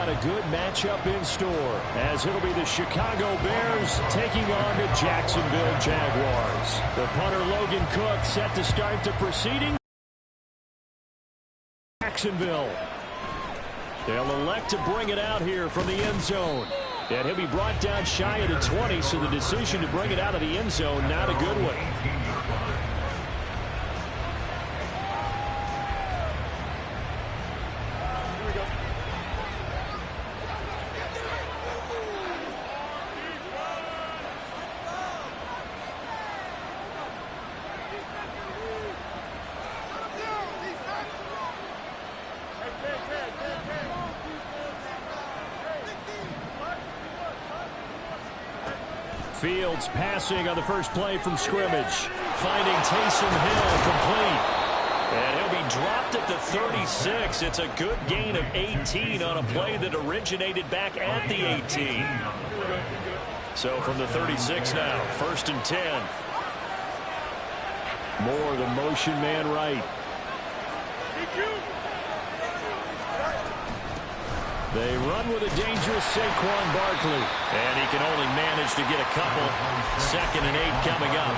got a good matchup in store, as it'll be the Chicago Bears taking on the Jacksonville Jaguars. The punter Logan Cook set to start the proceedings. Jacksonville. They'll elect to bring it out here from the end zone. And he'll be brought down shy of the 20, so the decision to bring it out of the end zone, not a good one. Fields passing on the first play from scrimmage. Finding Taysom Hill complete. And he'll be dropped at the 36. It's a good gain of 18 on a play that originated back at the 18. So from the 36 now, 1st and 10. Moore, the motion man right. They run with a dangerous Saquon Barkley. And he can only manage to get a couple. 2nd and 8 coming up.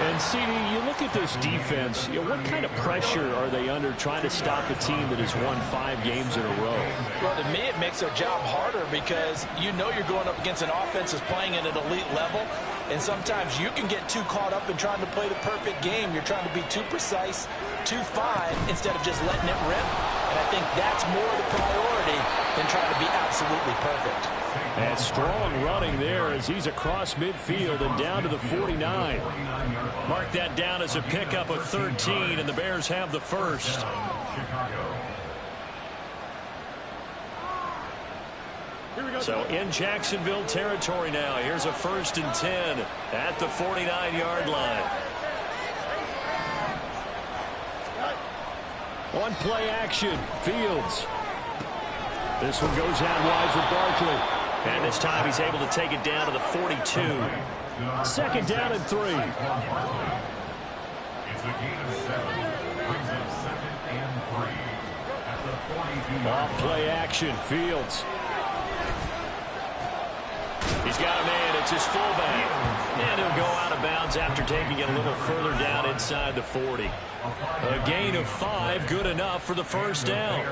And, CD, you look at this defense, what kind of pressure are they under trying to stop a team that has won 5 games in a row? Well, to me, it makes their job harder because you know you're going up against an offense that's playing at an elite level. And sometimes you can get too caught up in trying to play the perfect game. You're trying to be too precise, too fine, instead of just letting it rip. And I think that's more the priority than trying to be absolutely perfect. And strong running there as he's across midfield and down to the 49. Mark that down as a pickup of 13, and the Bears have the first. So in Jacksonville territory now. Here's a 1st and 10 at the 49-yard line. On play action, Fields. This one goes out wide for Barkley. And this time he's able to take it down to the 42. 2nd down and 3. It's a gain of 7. Brings up 2nd and 3 at the 42. Off play action, Fields. He's got a man. It's his fullback. And he'll go out of bounds after taking it a little further down inside the 40. A gain of 5, good enough for the 1st down.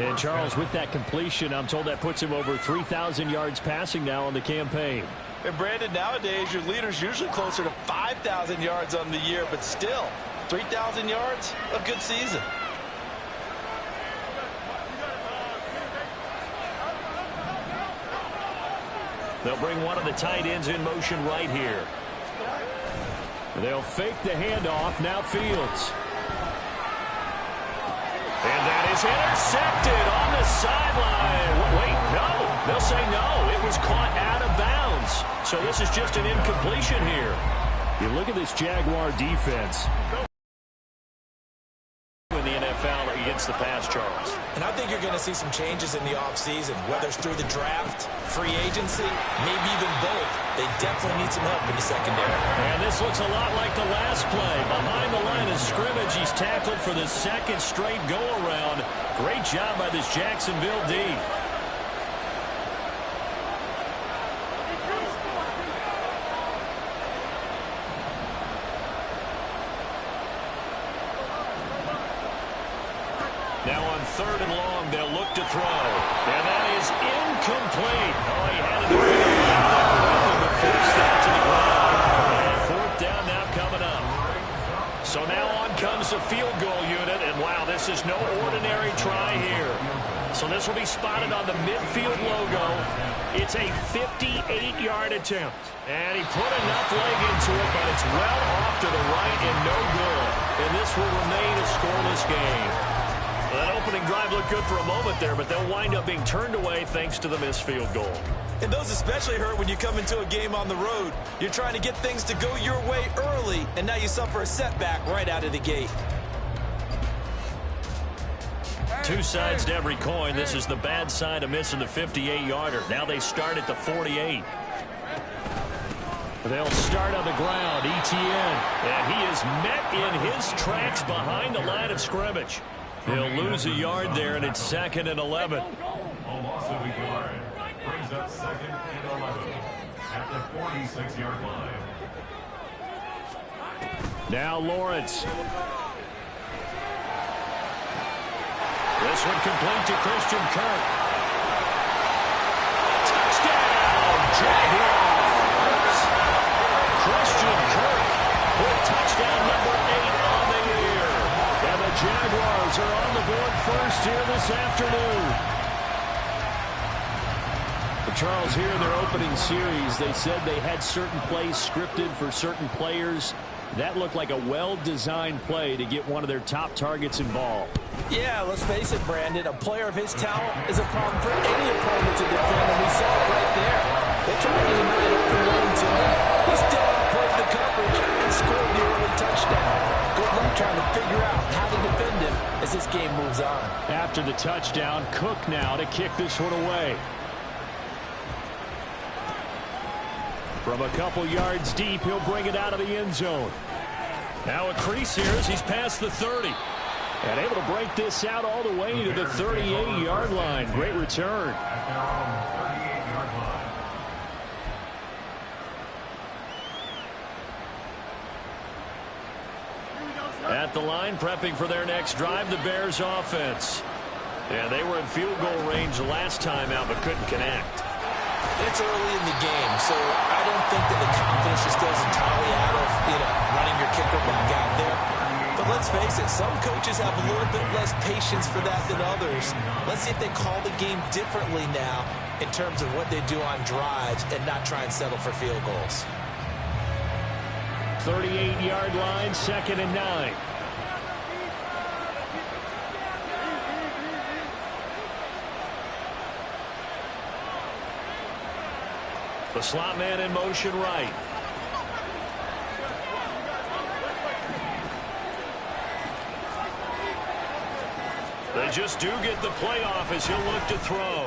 And, Charles, with that completion, I'm told that puts him over 3,000 yards passing now on the campaign. And, Brandon, nowadays your leader's usually closer to 5,000 yards on the year, but still, 3,000 yards, a good season. They'll bring one of the tight ends in motion right here. They'll fake the handoff. Now Fields. And that is intercepted on the sideline. Wait, no. They'll say no. It was caught out of bounds. So this is just an incompletion here. You look at this Jaguar defense. In the NFL against the pass, Charles. And I think you're going to see some changes in the offseason, whether it's through the draft, free agency, maybe even both. They definitely need some help in the secondary. And this looks a lot like the last play. Behind the line of scrimmage, he's tackled for the 2nd straight go-around. Great job by this Jacksonville D. Now on 3rd and long, they'll look to throw. And that is incomplete. Oh, he had it to force that to the ground. And 4th down now coming up. So now on comes the field goal unit. And, wow, this is no ordinary try here. So this will be spotted on the midfield logo. It's a 58-yard attempt. And he put enough leg into it, but it's well off to the right and no good. And this will remain a scoreless game. That opening drive looked good for a moment there, but they'll wind up being turned away thanks to the missed field goal. And those especially hurt when you come into a game on the road. You're trying to get things to go your way early, and now you suffer a setback right out of the gate. Two sides to every coin. This is the bad side of missing the 58-yarder. Now they start at the 48. They'll start on the ground, Etienne. And he is met in his tracks behind the line of scrimmage. He'll lose a yard there, and it's 2nd and 11. A loss of a yard. Brings up 2nd and 11 at the 46-yard line. Now Lawrence. This one complete to Christian Kirk. Touchdown, Jaguars! Christian Kirk with touchdown number 8 on the year. And the Jaguars are on the board first here this afternoon. Charles, here in their opening series, they said they had certain plays scripted for certain players. That looked like a well-designed play to get one of their top targets involved. Yeah, let's face it, Brandon. A player of his talent is a problem for any opponent to defend, and we saw it right there. They tried to deny an open lane to him. He still outplayed the coverage and scored the early touchdown. Good luck trying to figure out how to defend him as this game moves on. After the touchdown, Cook now to kick this one away. From a couple yards deep, he'll bring it out of the end zone. Now a crease here as he's past the 30. And able to break this out all the way to the 38-yard line. Great return. At the line, prepping for their next drive, the Bears offense. Yeah, they were in field goal range last time out, but couldn't connect. It's early in the game, so I don't think that the confidence just goes entirely out of, running your kicker back out there. But let's face it, some coaches have a little bit less patience for that than others. Let's see if they call the game differently now in terms of what they do on drives and not try and settle for field goals. 38-yard line, 2nd and 9. The slot man in motion right. They just do get the play off as he'll look to throw.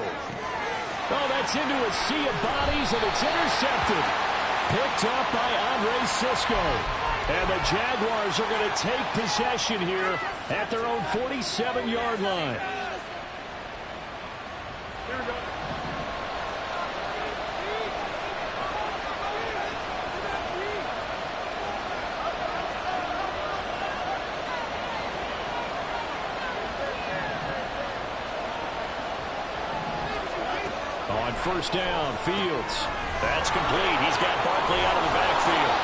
Oh, that's into a sea of bodies, and it's intercepted. Picked up by Andre Cisco. And the Jaguars are going to take possession here at their own 47-yard line. Here we go. On first down, Fields. That's complete. He's got Barkley out of the backfield.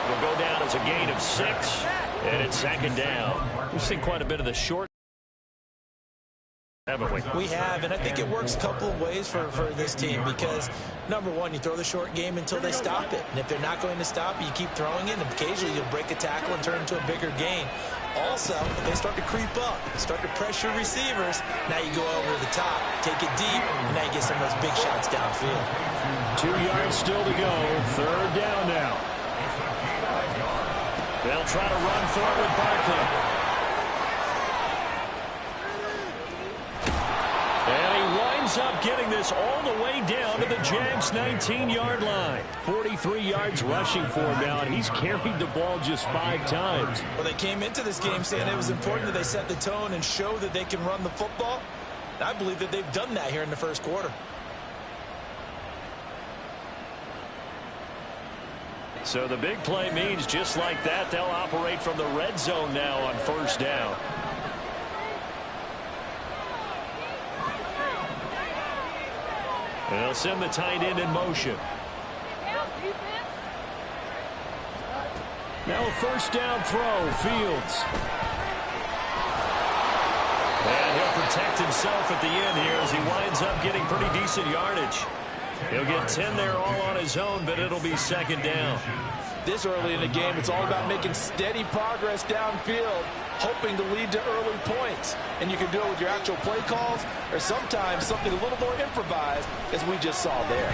Will go down as a gain of 6, and it's 2nd down. We've seen quite a bit of the short, haven't we? We have, and I think it works a couple of ways for this team because, number one, you throw the short game until they stop it. And if they're not going to stop it, you keep throwing it, and occasionally you'll break a tackle and turn it into a bigger gain. Also, if they start to creep up, start to pressure receivers, now you go over the top, take it deep, and now you get some of those big shots downfield. 2 yards still to go. 3rd down now. They'll try to run for it with Barkley. And he winds up getting this all the way down to the Jags' 19-yard line. 43 yards rushing for him now, and he's carried the ball just 5 times. Well, they came into this game saying it was important that they set the tone and show that they can run the football. I believe that they've done that here in the first quarter. So the big play means just like that, they'll operate from the red zone now on first down. And they'll send the tight end in motion. Now a first down throw, Fields. And he'll protect himself at the end here as he winds up getting pretty decent yardage. He'll get 10 there all on his own, but it'll be 2nd down. This early in the game, it's all about making steady progress downfield, hoping to lead to early points. And you can do it with your actual play calls or sometimes something a little more improvised, as we just saw there.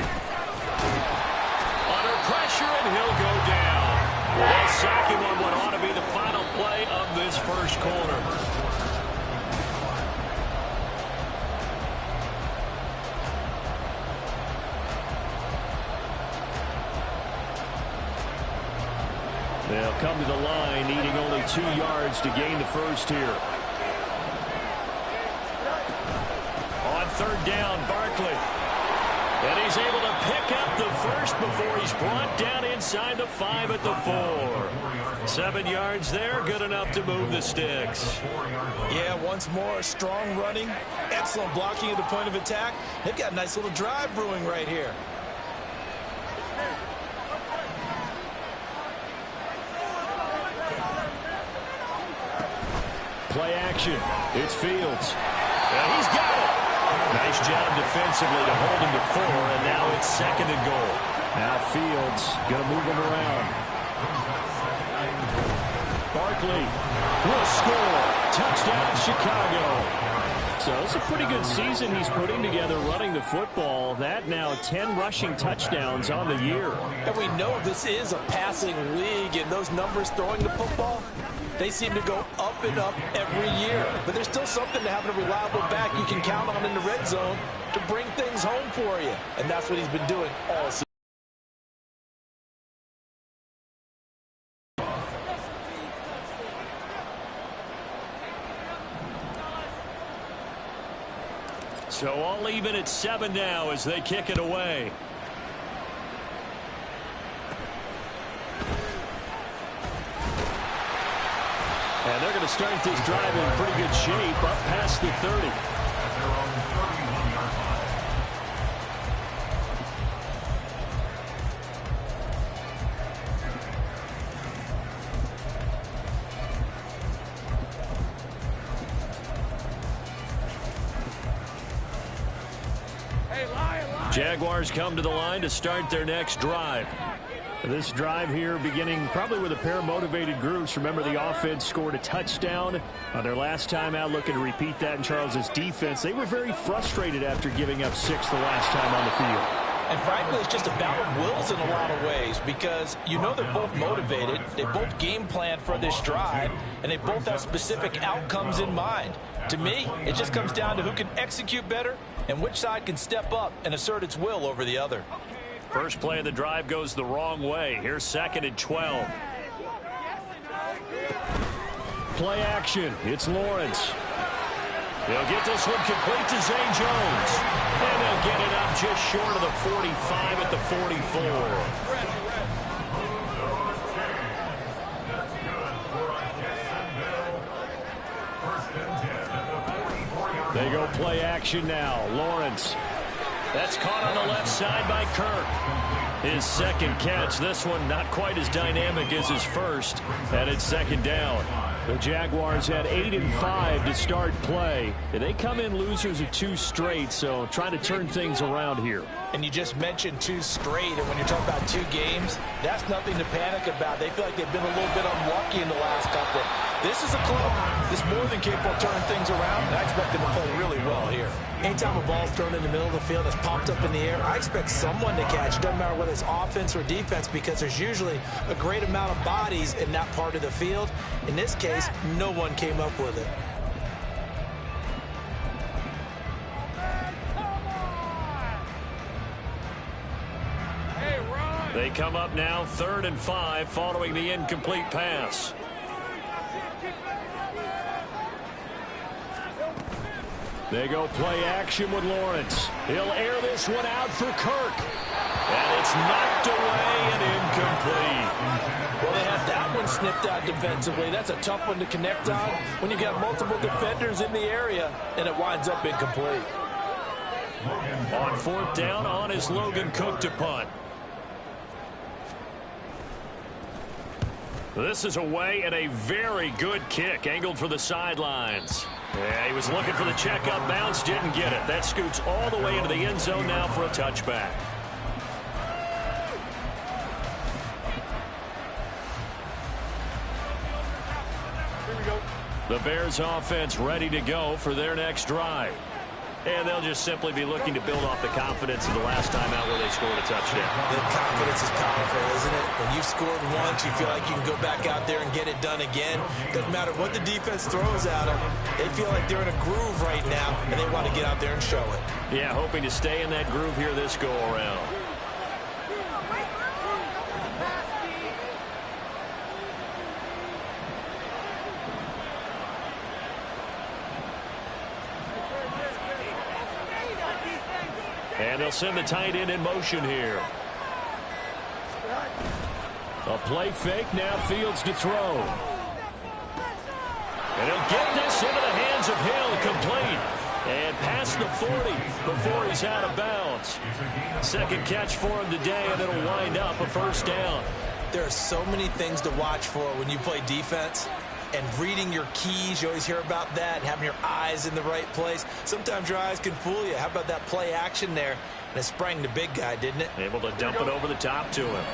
Under pressure, and he'll go down. They'll sack him on what ought to be the final play of this first quarter. They'll come to the line, needing only 2 yards to gain the first here. On third down. Barkley. And he's able to pick up the first before he's brought down inside the 5 at the 4. 7 yards there, good enough to move the sticks. Yeah, once more, strong running, excellent blocking at the point of attack. They've got a nice little drive brewing right here. Play action. It's Fields. And he's got it. Nice job defensively to hold him to 4, and now it's 2nd and goal. Now Fields going to move him around. Barkley will score. Touchdown, Chicago. So it's a pretty good season he's putting together running the football. That now 10 rushing touchdowns on the year. And we know this is a passing league, and those numbers throwing the football, they seem to go up and up every year. But there's still something to having a reliable back you can count on in the red zone to bring things home for you. And that's what he's been doing all season. So all even at 7 now as they kick it away. And they're going to start this drive in pretty good shape up past the 30. Jaguars come to the line to start their next drive. This drive here beginning probably with a pair of motivated groups. Remember, the offense scored a touchdown on their last time out, looking to repeat that in Charles's defense. They were very frustrated after giving up 6 the last time on the field. And frankly, it's just a battle of wills in a lot of ways because you know they're both motivated, they both game plan for this drive, and they both have specific outcomes in mind. To me, it just comes down to who can execute better and which side can step up and assert its will over the other. First play of the drive goes the wrong way. Here's 2nd and 12. Play action. It's Lawrence. They'll get this one complete to Zay Jones. And they'll get it up just short of the 45 at the 44. They go play action now. Lawrence. That's caught on the left side by Kirk. His second catch. This one not quite as dynamic as his first. And it's 2nd down. The Jaguars had 8 and 5 to start play. They come in losers of 2 straight, so trying to turn things around here. And you just mentioned 2 straight, and when you're talking about 2 games, that's nothing to panic about. They feel like they've been a little bit unlucky in the last couple. This is a club that's more than capable of turning things around, and I expect them to play really well here. Anytime a ball's thrown in the middle of the field that's popped up in the air, I expect someone to catch. It doesn't matter whether it's offense or defense because there's usually a great amount of bodies in that part of the field. In this case, no one came up with it. They come up now 3rd and 5 following the incomplete pass. They go play action with Lawrence. He'll air this one out for Kirk. And it's knocked away and incomplete. Well, they had that one snipped out defensively. That's a tough one to connect on when you got multiple defenders in the area, and it winds up incomplete. On 4th down, on is Logan Cook to punt. This is away and a very good kick angled for the sidelines. Yeah, he was looking for the checkup bounce, didn't get it. That scoots all the way into the end zone now for a touchback. Here we go. The Bears offense ready to go for their next drive. And they'll just simply be looking to build off the confidence of the last time out where they scored a touchdown. The confidence is powerful, isn't it? When you've scored once, you feel like you can go back out there and get it done again. Doesn't matter what the defense throws at them. They feel like they're in a groove right now, and they want to get out there and show it. Yeah, hoping to stay in that groove here this go-around. And they'll send the tight end in motion here. A play fake, now Fields to throw. And he'll get this into the hands of Hill, complete. And past the 40 before he's out of bounds. Second catch for him today, and it'll wind up a first down. There are so many things to watch for when you play defense. And reading your keys, you always hear about that, and having your eyes in the right place. Sometimes your eyes can fool you. How about that play action there? And it sprang the big guy, didn't it? Able to dump it over the top to him.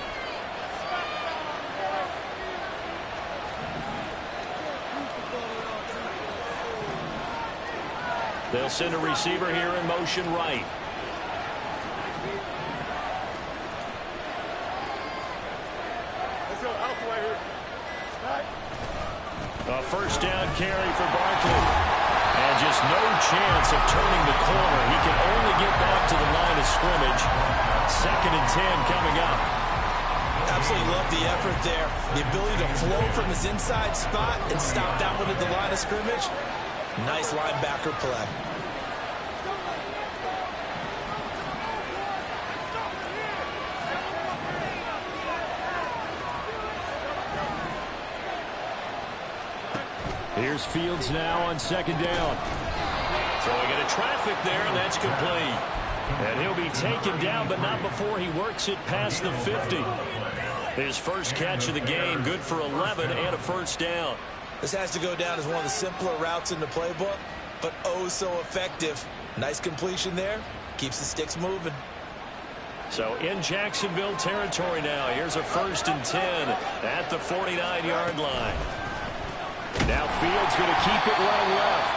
They'll send a receiver here in motion right. A first down carry for Barkley. And just no chance of turning the corner. He can only get back to the line of scrimmage. 2nd and 10 coming up. Absolutely love the effort there. The ability to flow from his inside spot and stop that one at the line of scrimmage. Nice linebacker play. Here's Fields now on 2nd down. Throwing into traffic there, and that's complete. And he'll be taken down, but not before he works it past the 50. His first catch of the game, good for 11 and a first down. This has to go down as one of the simpler routes in the playbook, but oh so effective. Nice completion there. Keeps the sticks moving. So in Jacksonville territory now. Here's a 1st and 10 at the 49-yard line. Now Fields going to keep it running left.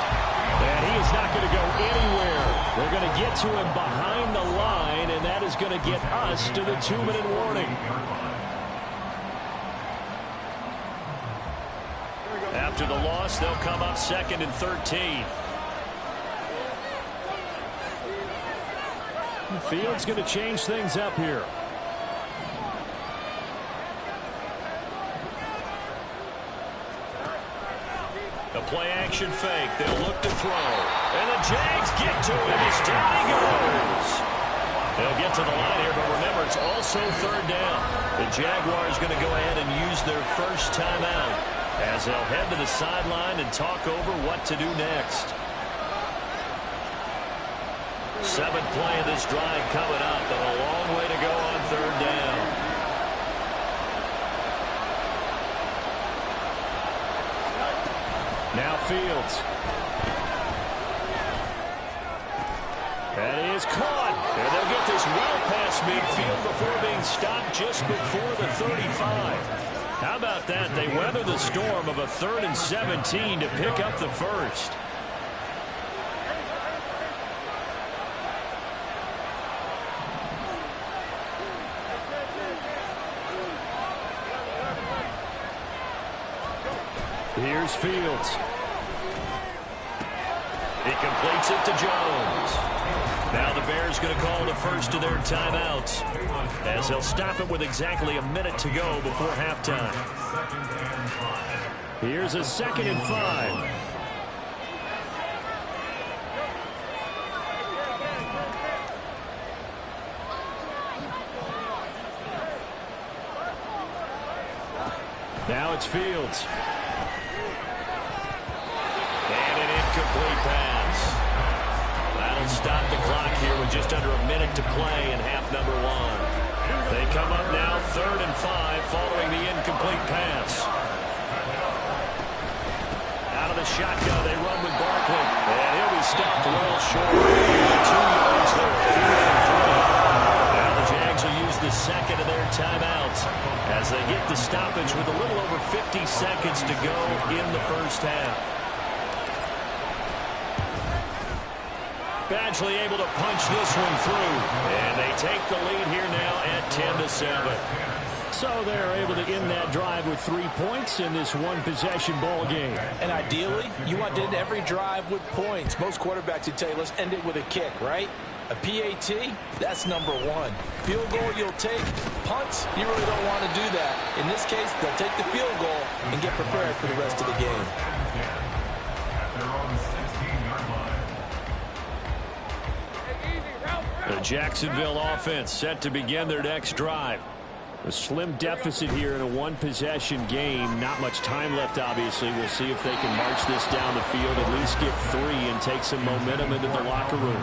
And he is not going to go anywhere. They're going to get to him behind the line, and that is going to get us to the 2-minute warning. After the loss, they'll come up 2nd and 13. Fields going to change things up here. A play-action fake. They'll look to throw. And the Jags get to him as down he goes. They'll get to the line here, but remember, it's also 3rd down. The Jaguars going to go ahead and use their first timeout as they'll head to the sideline and talk over what to do next. 7th play of this drive coming up, and a long way to go on 3rd down. Now Fields. That is caught. And they'll get this well past midfield before being stopped just before the 35. How about that? They weather the storm of a 3rd and 17 to pick up the first. Here's Fields. He completes it to Jones. Now the Bears going to call the first of their timeouts as they'll stop it with exactly a minute to go before halftime. Here's a 2nd and 5. Now it's Fields. Incomplete pass. That'll stop the clock here with just under a minute to play in half number 1. They come up now 3rd and 5 following the incomplete pass. Out of the shotgun, they run with Barkley. And he'll be stopped well short. 2 yards there. 4th and 3. Now the Jags will use the 2nd of their timeouts as they get the stoppage with a little over 50 seconds to go in the first half. Badgley able to punch this one through. And they take the lead here now at 10-7. So they're able to end that drive with 3 points in this one-possession ball game. And ideally, you want to end every drive with points. Most quarterbacks would tell you, let's end it with a kick, right? A PAT, that's number 1. Field goal you'll take. Punts, you really don't want to do that. In this case, they'll take the field goal and get prepared for the rest of the game. The The Jacksonville offense set to begin their next drive. A slim deficit here in a one-possession game. Not much time left, obviously. We'll see if they can march this down the field, at least get 3 and take some momentum into the locker room.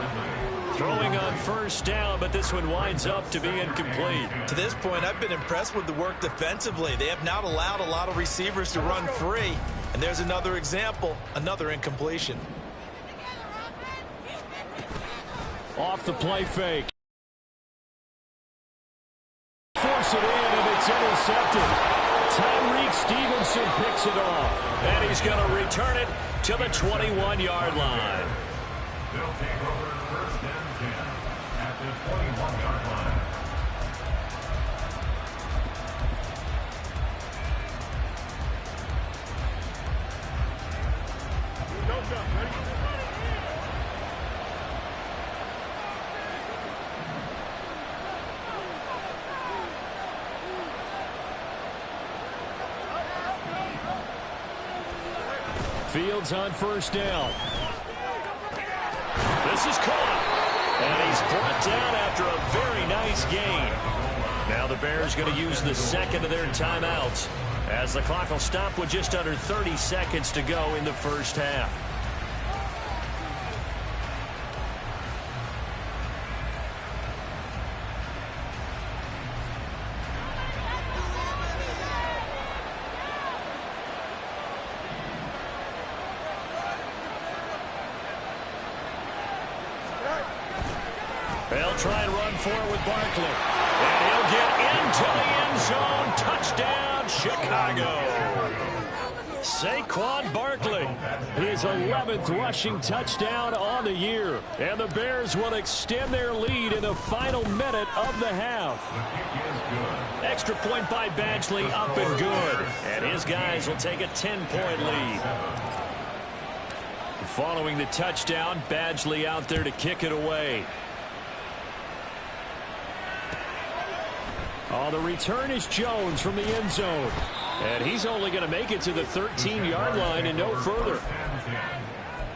Throwing on first down, but this one winds up to be incomplete. To this point, I've been impressed with the work defensively. They have not allowed a lot of receivers to run free. And there's another example, another incompletion. Off the play fake. Force it in, and it's intercepted. Tyreek Stevenson picks it off. And he's going to return it to the 21-yard line. They'll take over first and 10 at the 21-yard line. Fields on first down. This is caught. And he's brought down after a very nice gain. Now the Bears going to use the second of their timeouts, as the clock will stop with just under 30 seconds to go in the first half. They'll try and run for it with Barkley. And he'll get into the end zone. Touchdown, Chicago. Saquon Barkley, his 11th rushing touchdown on the year. And the Bears will extend their lead in the final minute of the half. Extra point by Badgley, up and good. And his guys will take a 10-point lead. Following the touchdown, Badgley out there to kick it away. Oh, the return is Jones from the end zone. And he's only going to make it to the 13-yard line and no further.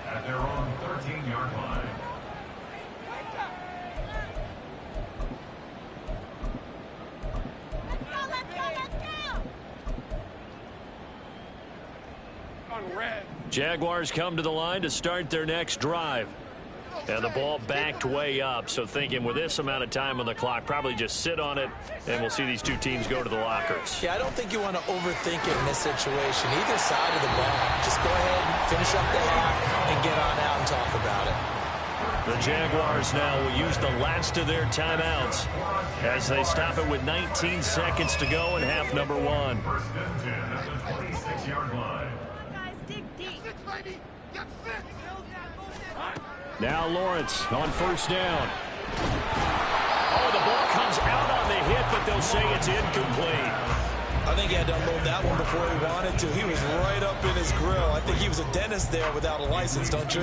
At their own 13-yard line. Jaguars come to the line to start their next drive. And the ball backed way up, so thinking with this amount of time on the clock, probably just sit on it, and we'll see these two teams go to the lockers. Yeah, I don't think you want to overthink it in this situation. Either side of the ball. Just go ahead and finish up the half and get on out and talk about it. The Jaguars now will use the last of their timeouts as they stop it with 19 seconds to go in half number 1. First and 10 at the 26-yard line. Guys, dig deep. Now Lawrence on first down. Oh, the ball comes out on the hit, but they'll say it's incomplete. I think he had to unload that one before he wanted to. He was right up in his grill. I think he was a dentist there without a license, don't you?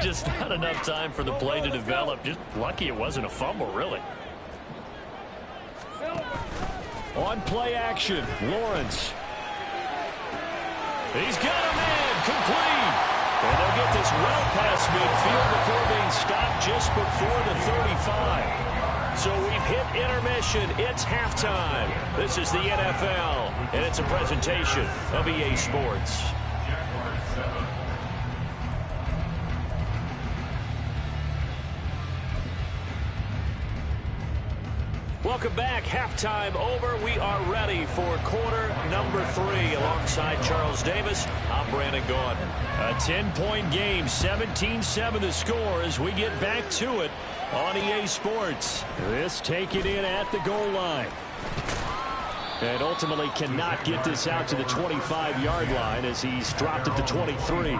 Just not enough time for the play to develop. Just lucky it wasn't a fumble, really. On play action, Lawrence. He's got him in, complete. And they'll get this well past midfield before being stopped just before the 35. So we've hit intermission. It's halftime. This is the NFL, and it's a presentation of EA Sports. Welcome back. Halftime over. We are ready for quarter number 3. Alongside Charles Davis, I'm Brandon Gordon. A 10-point game, 17-7 the score as we get back to it on EA Sports. This taken in at the goal line. And ultimately cannot get this out to the 25-yard line as he's dropped at the 23.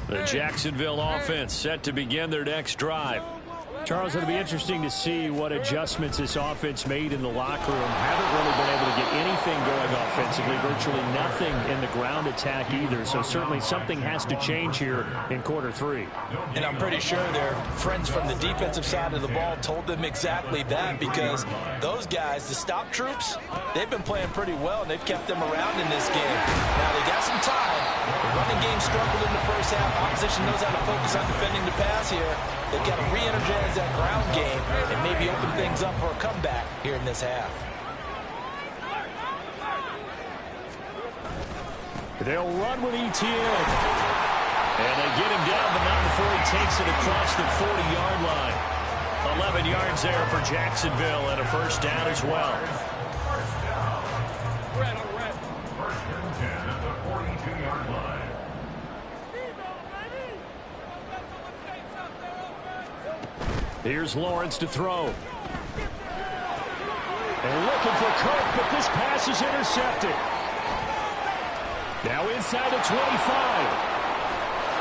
The Jacksonville offense set to begin their next drive. Charles, it'll be interesting to see what adjustments this offense made in the locker room. Haven't really been able to get anything going offensively, virtually nothing in the ground attack either. So certainly something has to change here in quarter three. And I'm pretty sure their friends from the defensive side of the ball told them exactly that, because those guys, the stop troops, they've been playing pretty well, and they've kept them around in this game. Now, they got some time. The running game struggled in the first half. Opposition knows how to focus on defending the pass here. They've got to re-energize that ground game and maybe open things up for a comeback here in this half. They'll run with ETN. And they get him down, but not before he takes it across the 40-yard line. 11 yards there for Jacksonville and a first down as well. First and 10 at the 42-yard line. Here's Lawrence to throw. And looking for Cook, but this pass is intercepted. Now inside the 25.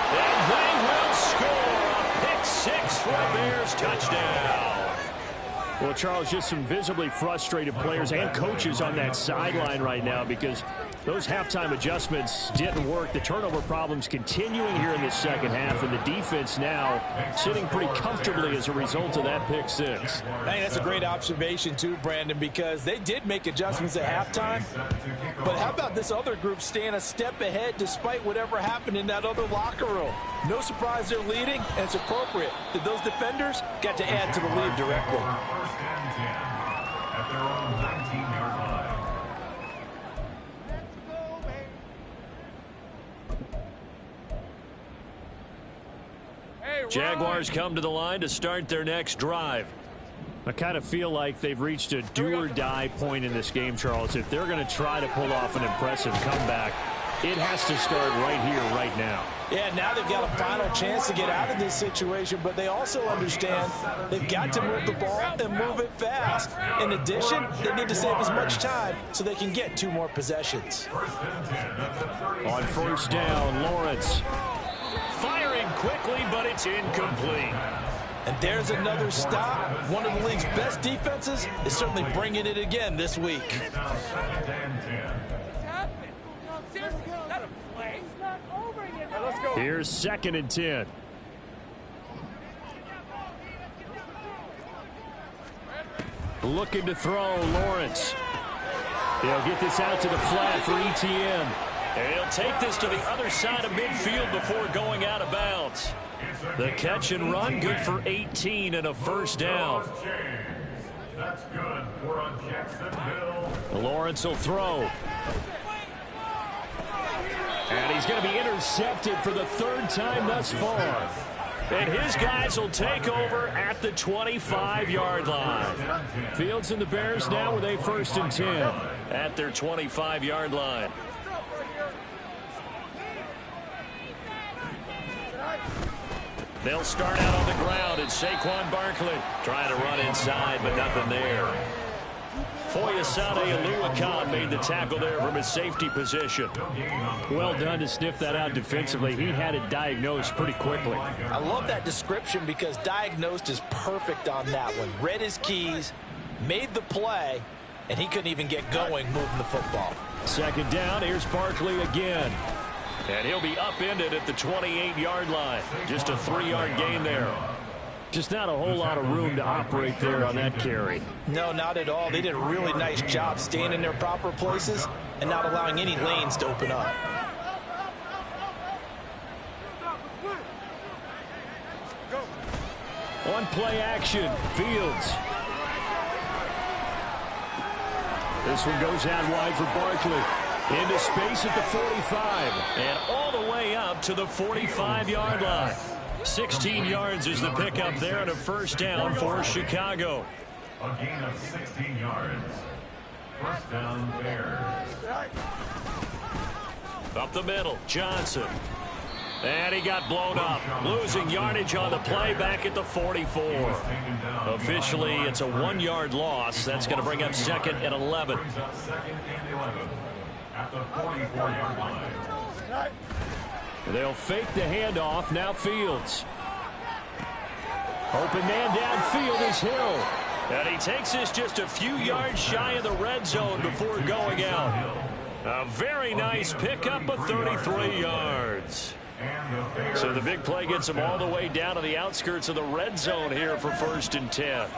And they will score a pick six for a Bears touchdown. Well, Charles, just some visibly frustrated players and coaches on that sideline right now because those halftime adjustments didn't work. The turnover problems continuing here in the second half, and the defense now sitting pretty comfortably as a result of that pick six. I think that's a great observation too, Brandon, because they did make adjustments at halftime. But how about this other group staying a step ahead despite whatever happened in that other locker room? No surprise they're leading, and it's appropriate that those defenders got to add to the lead directly. First and 10 at their own 19-yard line. Jaguars come to the line to start their next drive. I kind of feel like they've reached a do-or-die point in this game, Charles. If they're going to try to pull off an impressive comeback, it has to start right here, right now. Yeah, now they've got a final chance to get out of this situation, but they also understand they've got to move the ball and move it fast. In addition, they need to save as much time so they can get 2 more possessions. On first down, Lawrence. Firing quickly, but it's incomplete. And there's another stop. One of the league's best defenses is certainly bringing it again this week. Here's second and 10. Looking to throw, Lawrence. He'll get this out to the flat for ETN. And he'll take this to the other side of midfield before going out of bounds. The catch and run, good for 18 and a first down. That's good for a Jacksonville. Lawrence will throw. And he's going to be intercepted for the 3rd time thus far. And his guys will take over at the 25-yard line. Fields and the Bears now with a 1st and 10 at their 25-yard line. They'll start out on the ground, and Saquon Barkley trying to run inside, but nothing there. Foyesade Oluwakan made the tackle there from his safety position. Well done to sniff that out defensively. He had it diagnosed pretty quickly. I love that description because diagnosed is perfect on that one. Read his keys, made the play, and he couldn't even get going moving the football. Second down, here's Barkley again. And he'll be upended at the 28-yard line. Just a 3-yard gain there. Just not a whole lot of room to operate there on that carry. No, not at all. They did a really nice job staying in their proper places and not allowing any lanes to open up. On play action, Fields. This one goes out wide for Barkley. Into space at the 45. And all the way up to the 45-yard line. 16 yards is the pickup there and a first down for Chicago. A gain of 16 yards. First down, Bears. Up the middle, Johnson. And he got blown up. Losing yardage on the play back at the 44. Officially, it's a 1-yard loss. That's going to bring up 2nd and 11. At the 44-yard line. They'll fake the handoff. Now Fields. Open man downfield is Hill. And he takes this just a few yards shy of the red zone before going out. A very nice pickup of 33 yards. So the big play gets him all the way down to the outskirts of the red zone here for 1st and 10.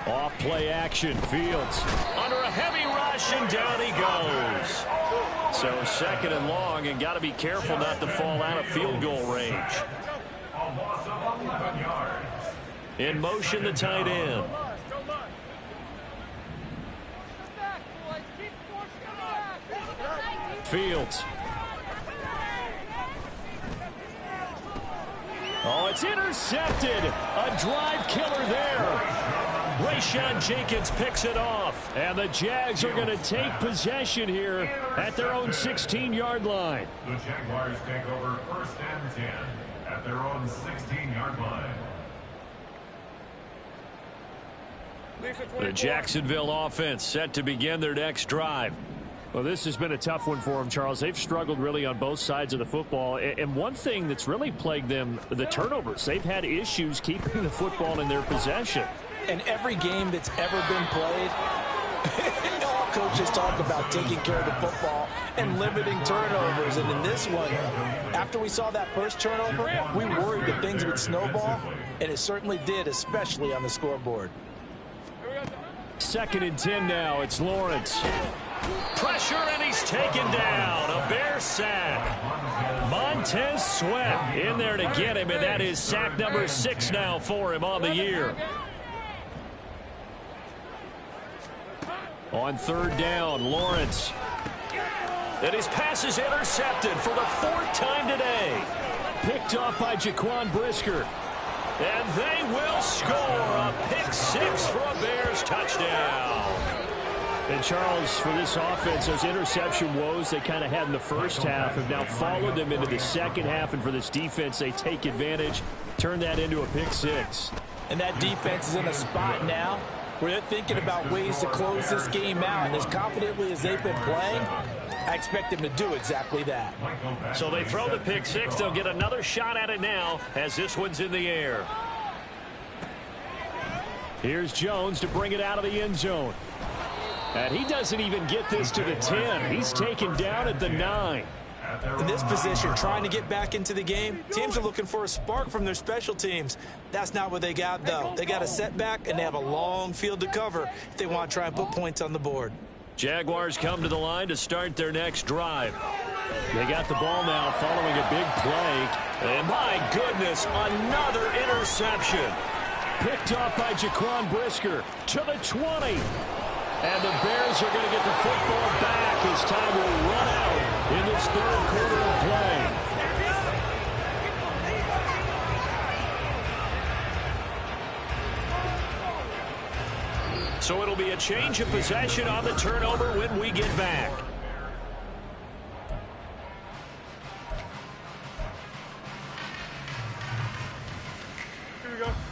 Off play action. Fields under a heavy rush, and down he goes. So 2nd and long, and got to be careful not to fall out of field goal range. In motion, the tight end. Fields. Oh, it's intercepted. A drive killer there. Rayshon Jenkins picks it off. And the Jags are going to take possession here at their own 16-yard line. The Jaguars take over 1st and 10 at their own 16-yard line. The Jacksonville offense set to begin their next drive. Well, this has been a tough one for them, Charles. They've struggled really on both sides of the football. And one thing that's really plagued them, the turnovers. They've had issues keeping the football in their possession. And every game that's ever been played, all coaches talk about taking care of the football and limiting turnovers. And in this one, after we saw that first turnover, we worried that things would snowball, and it certainly did, especially on the scoreboard. 2nd and 10 now. It's Lawrence. Pressure, and he's taken down. A Bear sack. Montez Sweat in there to get him, and that is sack number 6 now for him on the year. On 3rd down, Lawrence. And his pass is intercepted for the 4th time today. Picked off by Jaquan Brisker. And they will score a pick 6 for a Bears touchdown. And Charles, for this offense, those interception woes they kind of had in the first half have now followed them into the second half. And for this defense, they take advantage, turn that into a pick 6. And that defense is in a spot now where they're thinking about ways to close this game out. And as confidently as they've been playing, I expect them to do exactly that. So they throw the pick 6. They'll get another shot at it now as this one's in the air. Here's Jones to bring it out of the end zone. And he doesn't even get this to the 10. He's taken down at the 9. In this position, trying to get back into the game, teams are looking for a spark from their special teams. That's not what they got, though. They got a setback, and they have a long field to cover if they want to try and put points on the board. Jaguars come to the line to start their next drive. They got the ball now following a big play. And my goodness, another interception. Picked off by Jaquan Brisker to the 20. And the Bears are going to get the football back as time will run out in this 3rd quarter of play. So it'll be a change of possession on the turnover when we get back.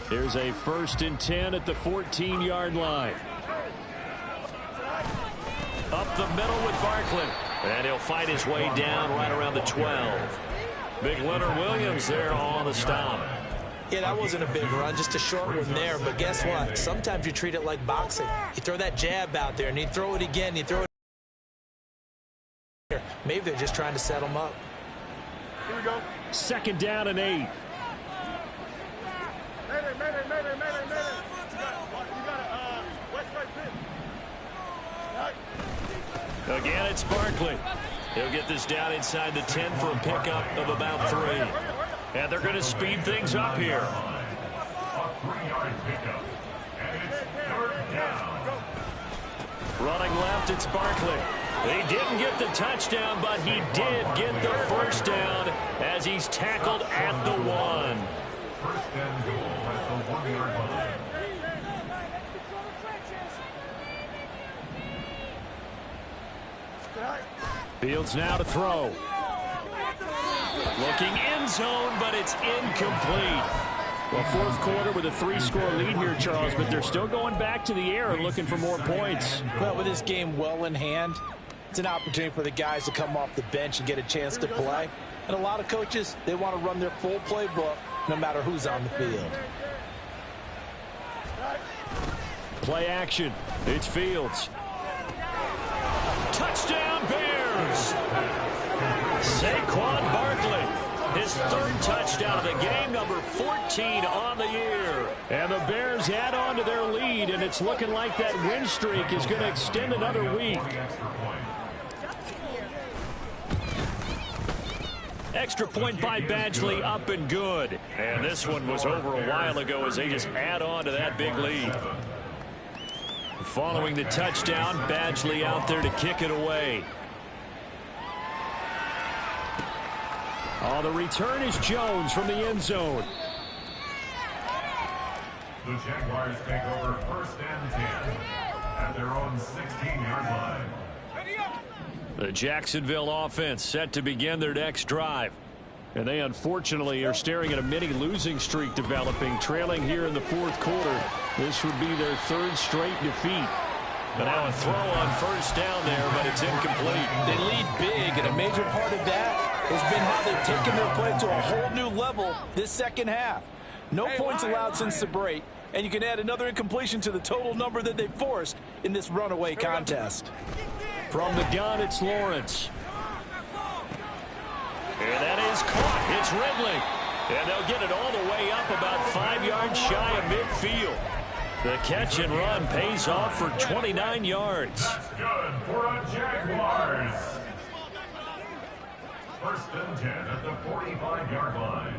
Here's a 1st and 10 at the 14-yard line. Up the middle with Barkley. And he'll fight his way down right around the 12. Big Leonard Williams there on the stop. Yeah, that wasn't a big run, just a short one there. But guess what? Sometimes you treat it like boxing. You throw that jab out there, and you throw it again, you throw it here. Maybe they're just trying to set them up. Here we go. 2nd down and 8. Again, it's Barkley. He'll get this down inside the 10 for a pickup of about 3. And they're going to speed things up here. Running left, it's Barkley. He didn't get the touchdown, but he did get the 1st down as he's tackled at the 1. 1st and goal at the 1-yard line. Fields now to throw. Looking end zone, but it's incomplete. Well, fourth quarter with a 3-score lead here, Charles, but they're still going back to the air and looking for more points. Well, with this game well in hand, it's an opportunity for the guys to come off the bench and get a chance to play. And a lot of coaches, they want to run their full playbook no matter who's on the field. Play action. It's Fields. Touchdown, Bears! Saquon Barkley, his third touchdown of the game, number 14 on the year. And the Bears add on to their lead, and it's looking like that win streak is going to extend another week. Extra point by Badgley, up and good. And this one was over a while ago as they just add on to that big lead. Following the touchdown, Badgley out there to kick it away. Oh, the return is Jones from the end zone. The Jaguars take over 1st and 10 at their own 16-yard line. The Jacksonville offense set to begin their next drive. And they unfortunately are staring at a mini losing streak developing, trailing here in the fourth quarter. This would be their third straight defeat. But now a throw on first down there, but it's incomplete. They lead big, and a major part of that has been how they've taken their play to a whole new level this second half. No points allowed since the break, and you can add another incompletion to the total number that they forced in this runaway contest. From the gun, it's Lawrence. And that is caught. It's Ridley. And they'll get it all the way up about 5 yards shy of midfield. The catch and run pays off for 29 yards. That's good for a Jaguars. 1st and 10 at the 45-yard line.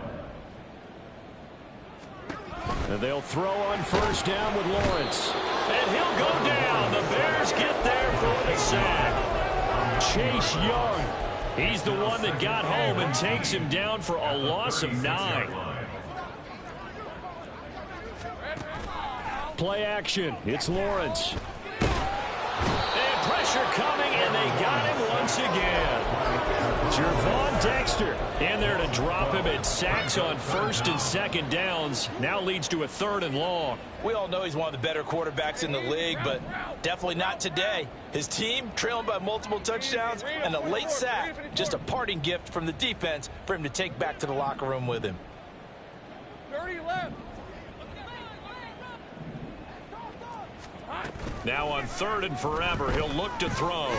And they'll throw on first down with Lawrence. And he'll go down. The Bears get there for the sack. Chase Young. He's the one that got home and takes him down for a loss of 9. Play action. It's Lawrence. And pressure coming, and they got him once again. Gervon Dexter in there to drop him. It sacks on 1st and 2nd downs. Now leads to a 3rd and long. We all know he's one of the better quarterbacks in the league, but definitely not today. His team trailing by multiple touchdowns and a late sack. Just a parting gift from the defense for him to take back to the locker room with him. 30 left. Now on 3rd and forever, he'll look to throw.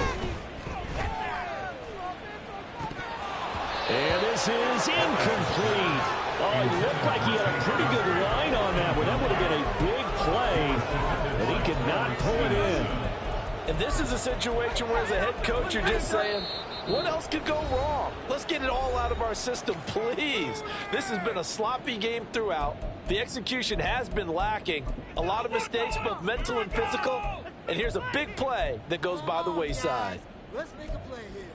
And this is incomplete. Oh, it looked like he had a pretty good line on that one. That would have been a big play, and he could not pull it in. And this is a situation where as a head coach, you're just saying, what else could go wrong? Let's get it all out of our system, please. This has been a sloppy game throughout. The execution has been lacking. A lot of mistakes, both mental and physical. And here's a big play that goes by the wayside. Let's make a play here.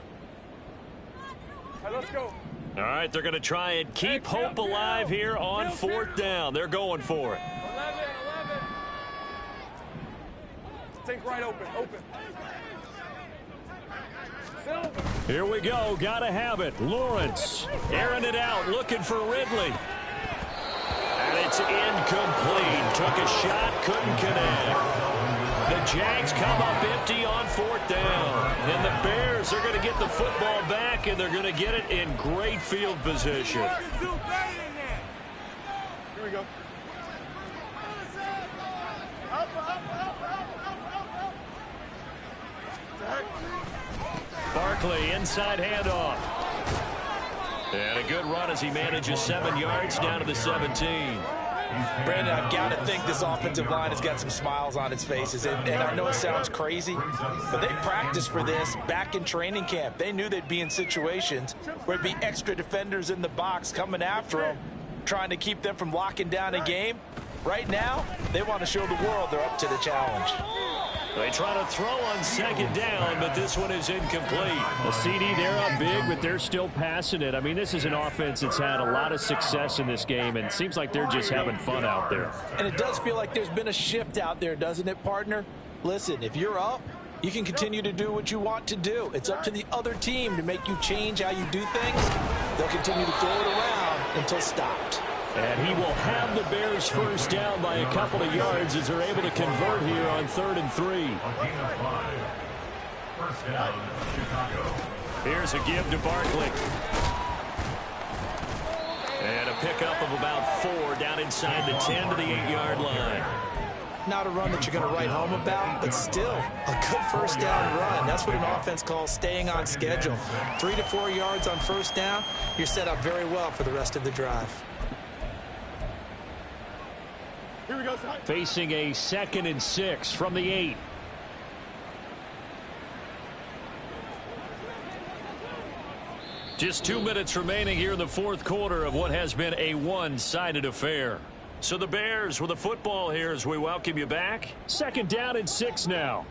All right, let's go. All right, they're going to try and keep hope alive here on 4th down. They're going for it. 11. Take right open. Here we go. Got to have it. Lawrence airing it out, looking for Ridley. And it's incomplete. Took a shot, couldn't connect. The Jags come up empty on 4th down. And the Bears are going to get the football back, and they're going to get it in great field position. Here we go. Barkley, inside handoff. And a good run as he manages 7 yards down to the 17. Brandon, I've got to think this offensive line has got some smiles on its faces. And I know it sounds crazy, but they practiced for this back in training camp. They knew they'd be in situations where it'd be extra defenders in the box coming after them, trying to keep them from locking down a game. Right now, they want to show the world they're up to the challenge. They try to throw on 2nd down, but this one is incomplete. The CD, they're up big, but they're still passing it. I mean, this is an offense that's had a lot of success in this game, and it seems like they're just having fun out there. And it does feel like there's been a shift out there, doesn't it, partner? Listen, if you're up, you can continue to do what you want to do. It's up to the other team to make you change how you do things. They'll continue to throw it around until stopped. And he will have the Bears first down by a couple of yards as they're able to convert here on 3rd and 3. A gain of 5. First down, Chicago. Here's a give to Barkley. And a pickup of about 4 down inside the 10 to the 8-yard line. Not a run that you're going to write home about, but still a good first down run. That's what an offense calls staying on schedule. 3 to 4 yards on first down, you're set up very well for the rest of the drive. Here we go. Facing a 2nd and 6 from the 8. Just 2 minutes remaining here in the 4th quarter of what has been a one-sided affair. So the Bears with the football here as we welcome you back. 2nd down and 6 now.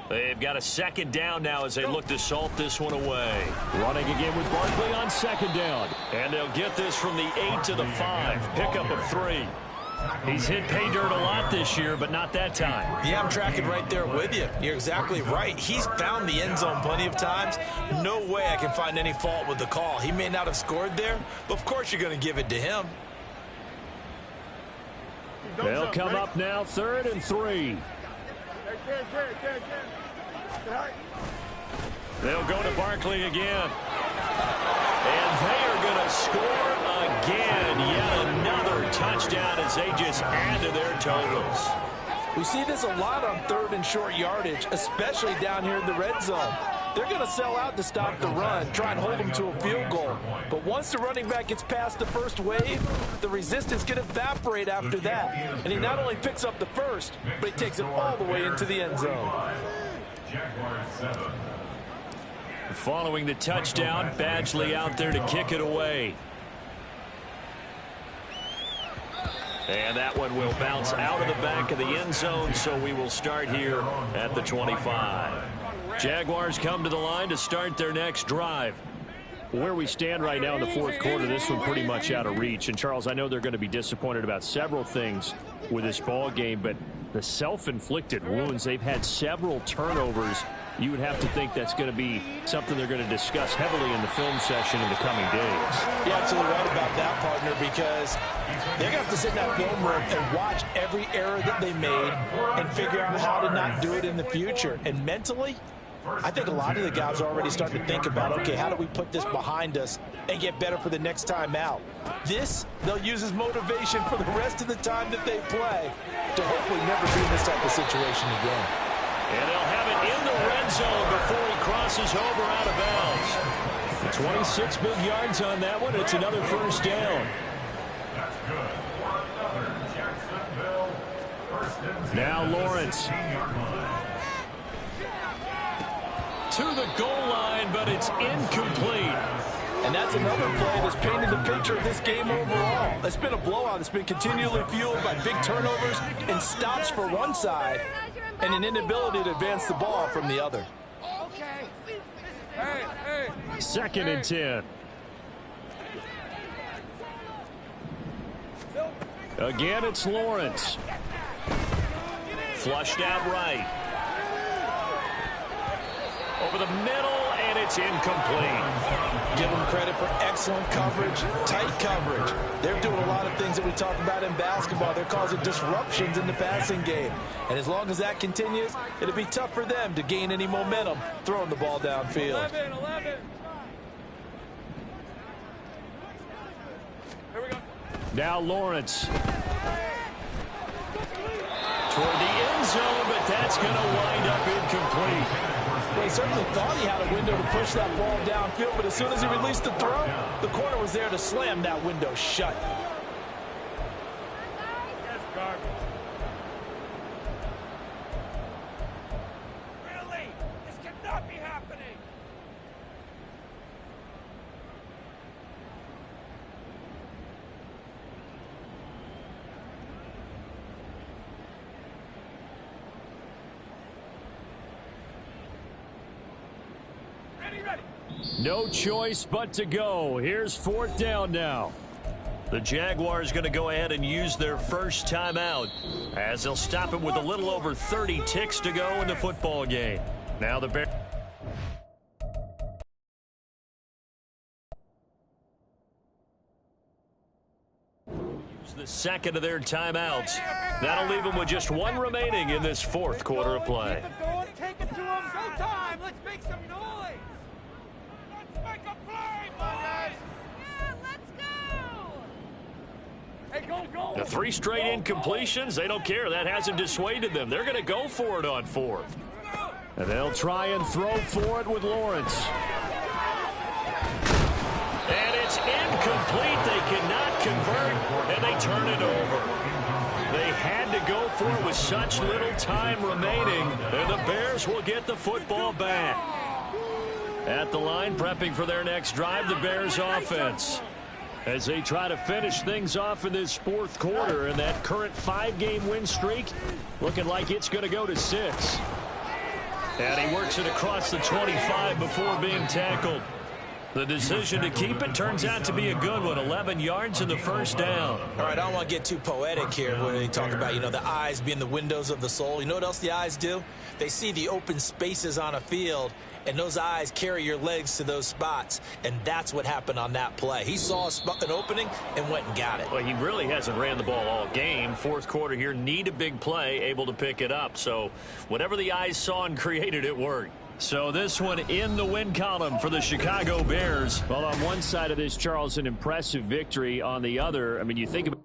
They've got a 2nd down now as they look to salt this one away. Running again with Barkley on 2nd down. And they'll get this from the 8 to the 5. Pickup of 3. He's hit pay dirt a lot this year, but not that time. Yeah, I'm tracking right there with you. You're exactly right. He's found the end zone plenty of times. No way I can find any fault with the call. He may not have scored there, but of course you're going to give it to him. They'll come up now 3rd and 3. They'll go to Barkley again. And they are going to score again. Yet another touchdown as they just add to their totals. We see this a lot on 3rd and short yardage, especially down here in the red zone. They're going to sell out to stop the run, try and hold them to a field goal. But once the running back gets past the first wave, the resistance can evaporate after that. And he not only picks up the first, but he takes it all the way into the end zone. Jaguars 7. Following the touchdown, Badgley out there to kick it away. And that one will bounce out of the back of the end zone, so we will start here at the 25. Jaguars come to the line to start their next drive. Where we stand right now in the 4th quarter, this one pretty much out of reach. And, Charles, I know they're going to be disappointed about several things with this ball game, but the self-inflicted wounds, they've had several turnovers. You would have to think that's going to be something they're going to discuss heavily in the film session in the coming days. You're absolutely right about that, partner, because they're going to have to sit in that film room and watch every error that they made and figure out how to not do it in the future. And mentally, I think a lot of the guys are already starting to think about, okay, how do we put this behind us and get better for the next time out? This, they'll use as motivation for the rest of the time that they play to hopefully never be in this type of situation again. And they'll have it in the red zone before he crosses over out of bounds. 26 big yards on that one. It's another first down. That's good. For another Jacksonville. First and 10. Now Lawrence. To the goal line, but it's incomplete. And that's another play that's painted the picture of this game overall. It's been a blowout. It's been continually fueled by big turnovers and stops for one side and an inability to advance the ball from the other. Hey. 2nd and 10. Again, it's Lawrence. Flushed out right. Over the middle, and it's incomplete. Give them credit for excellent coverage, tight coverage. They're doing a lot of things that we talk about in basketball. They're causing disruptions in the passing game. And as long as that continues, it'll be tough for them to gain any momentum throwing the ball downfield. 11. Here we go. Now Lawrence. Toward the end zone, but that's going to wind up incomplete. Well, he certainly thought he had a window to push that ball downfield, but as soon as he released the throw, the corner was there to slam that window shut. That's garbage. Really? This cannot be happening. Ready. No choice but to go. Here's 4th down now. The Jaguars going to go ahead and use their first timeout as they'll stop it with a little over 30 ticks to go in the football game. Now the Bears. The second of their timeouts. That'll leave them with just one remaining in this fourth quarter of play. Take it to him. Go time. Let's make some noise. Let's make a play, buddies. Yeah, let's go. Hey, go. The 3 straight incompletions, they don't care. That hasn't dissuaded them. They're going to go for it on fourth. And they'll try and throw for it with Lawrence. And it's incomplete. They cannot convert, and they turn it over. They had to go for it with such little time remaining, and the Bears will get the football back. At the line, prepping for their next drive, the Bears offense, as they try to finish things off in this fourth quarter, and that current 5-game win streak looking like it's going to go to 6. And he works it across the 25 before being tackled. The decision to keep it turns out to be a good one. 11 yards in the first down. All right, I don't want to get too poetic here when they talk about, the eyes being the windows of the soul. You know what else the eyes do? They see the open spaces on a field, and those eyes carry your legs to those spots, and that's what happened on that play. He saw an opening and went and got it. Well, he really hasn't ran the ball all game. Fourth quarter here, need a big play, able to pick it up. So whatever the eyes saw and created, it worked. So this one in the win column for the Chicago Bears. Well, on one side of this, Charles, an impressive victory. On the other, I mean, you think about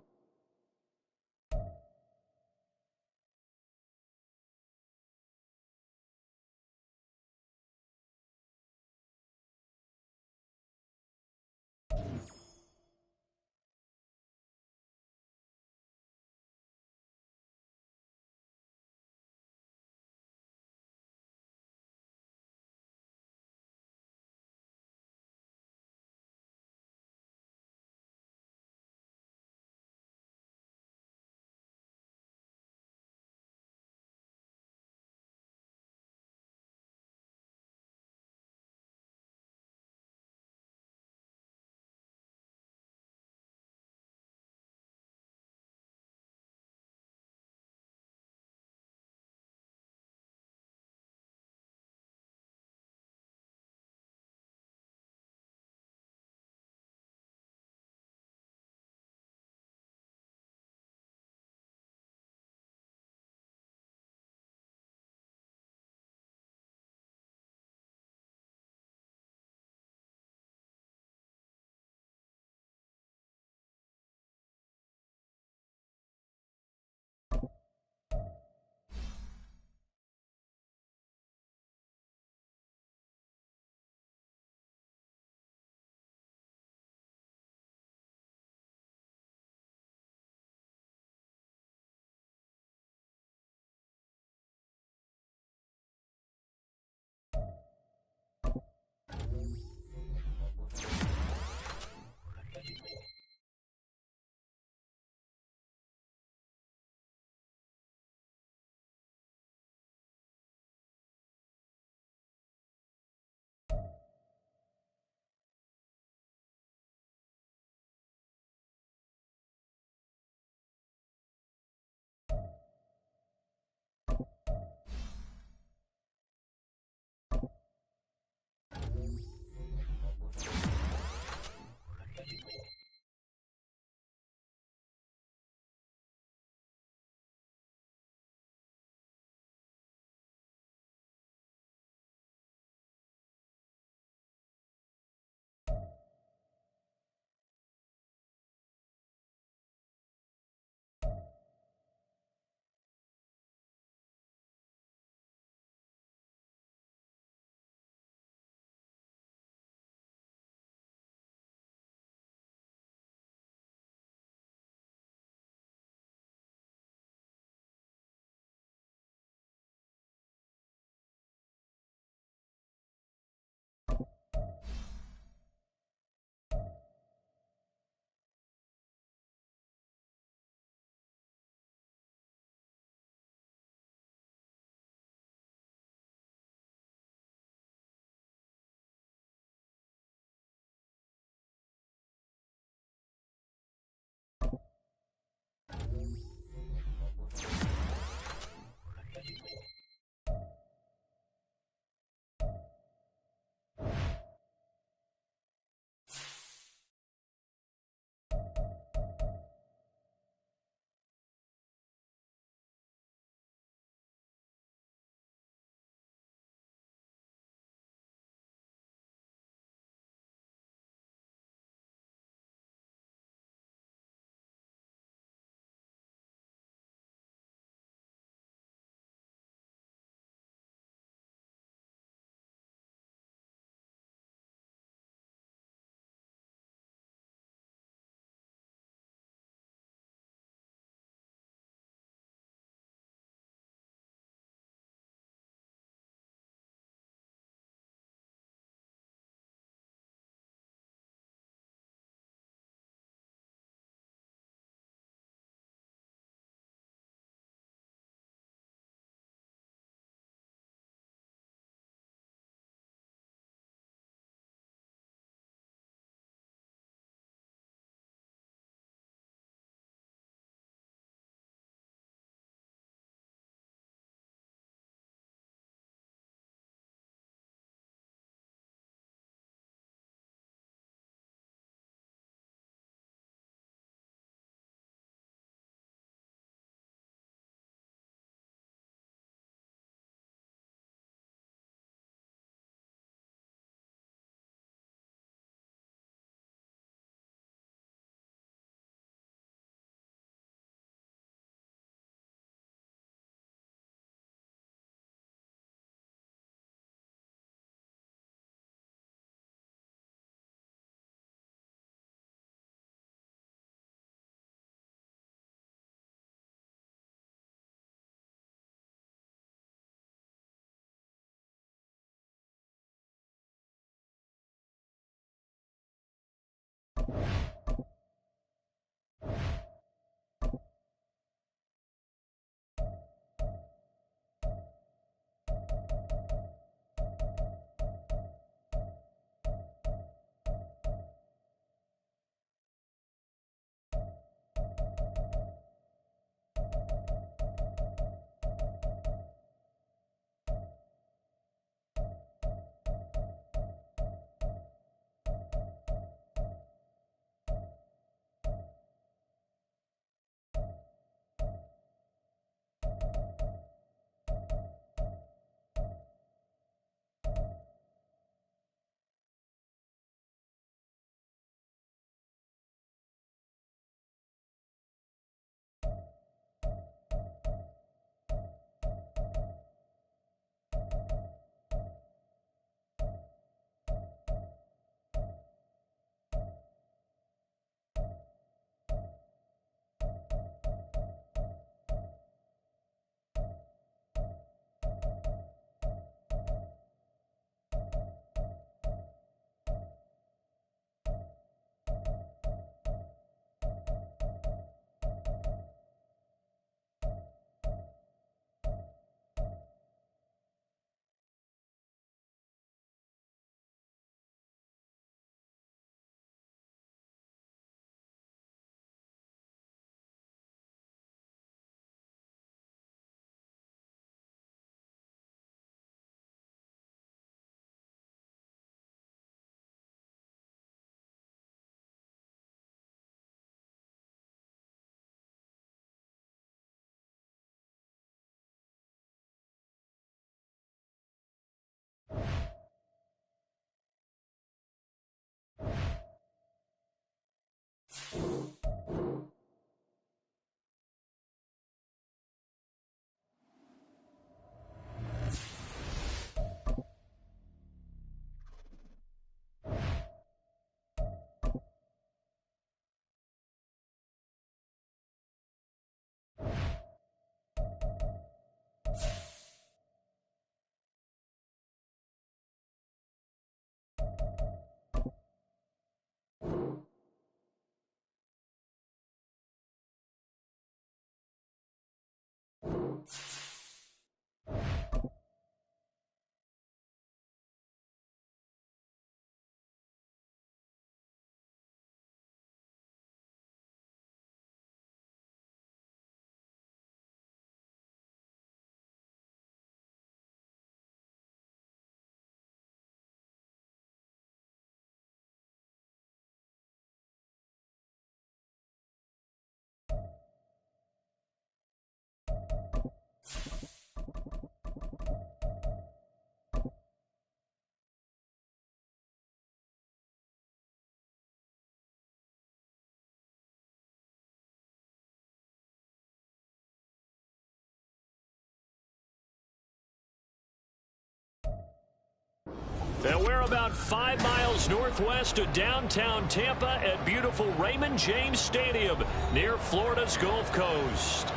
And we're about 5 miles northwest of downtown Tampa at beautiful Raymond James Stadium near Florida's Gulf Coast.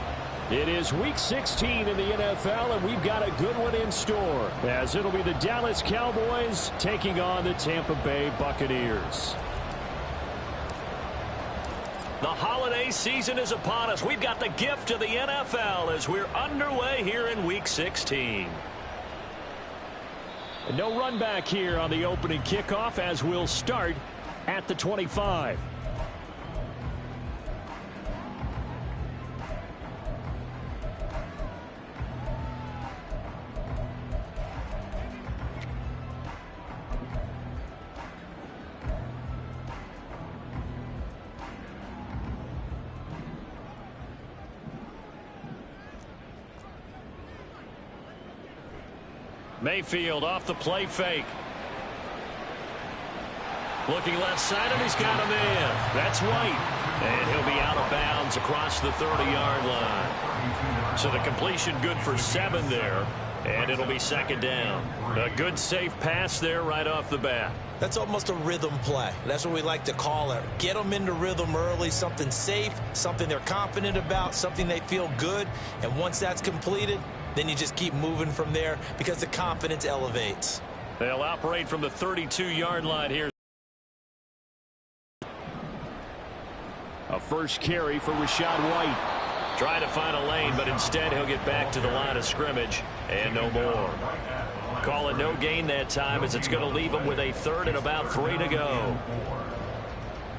It is Week 16 in the NFL, and we've got a good one in store, as it'll be the Dallas Cowboys taking on the Tampa Bay Buccaneers. The holiday season is upon us. We've got the gift of the NFL as we're underway here in Week 16. And no run back here on the opening kickoff, as we'll start at the 25. Mayfield off the play fake. Looking left side, and he's got a man. That's White. And he'll be out of bounds across the 30-yard line. So the completion good for 7 there. And it'll be second down. A good, safe pass there right off the bat. That's almost a rhythm play. That's what we like to call it. Get them into rhythm early, something safe, something they're confident about, something they feel good. And once that's completed, then you just keep moving from there because the confidence elevates. They'll operate from the 32-yard line here. A first carry for Rachaad White. Trying to find a lane, but instead he'll get back to the line of scrimmage and no more. Call it no gain that time as it's going to leave him with a 3rd and about 3 to go.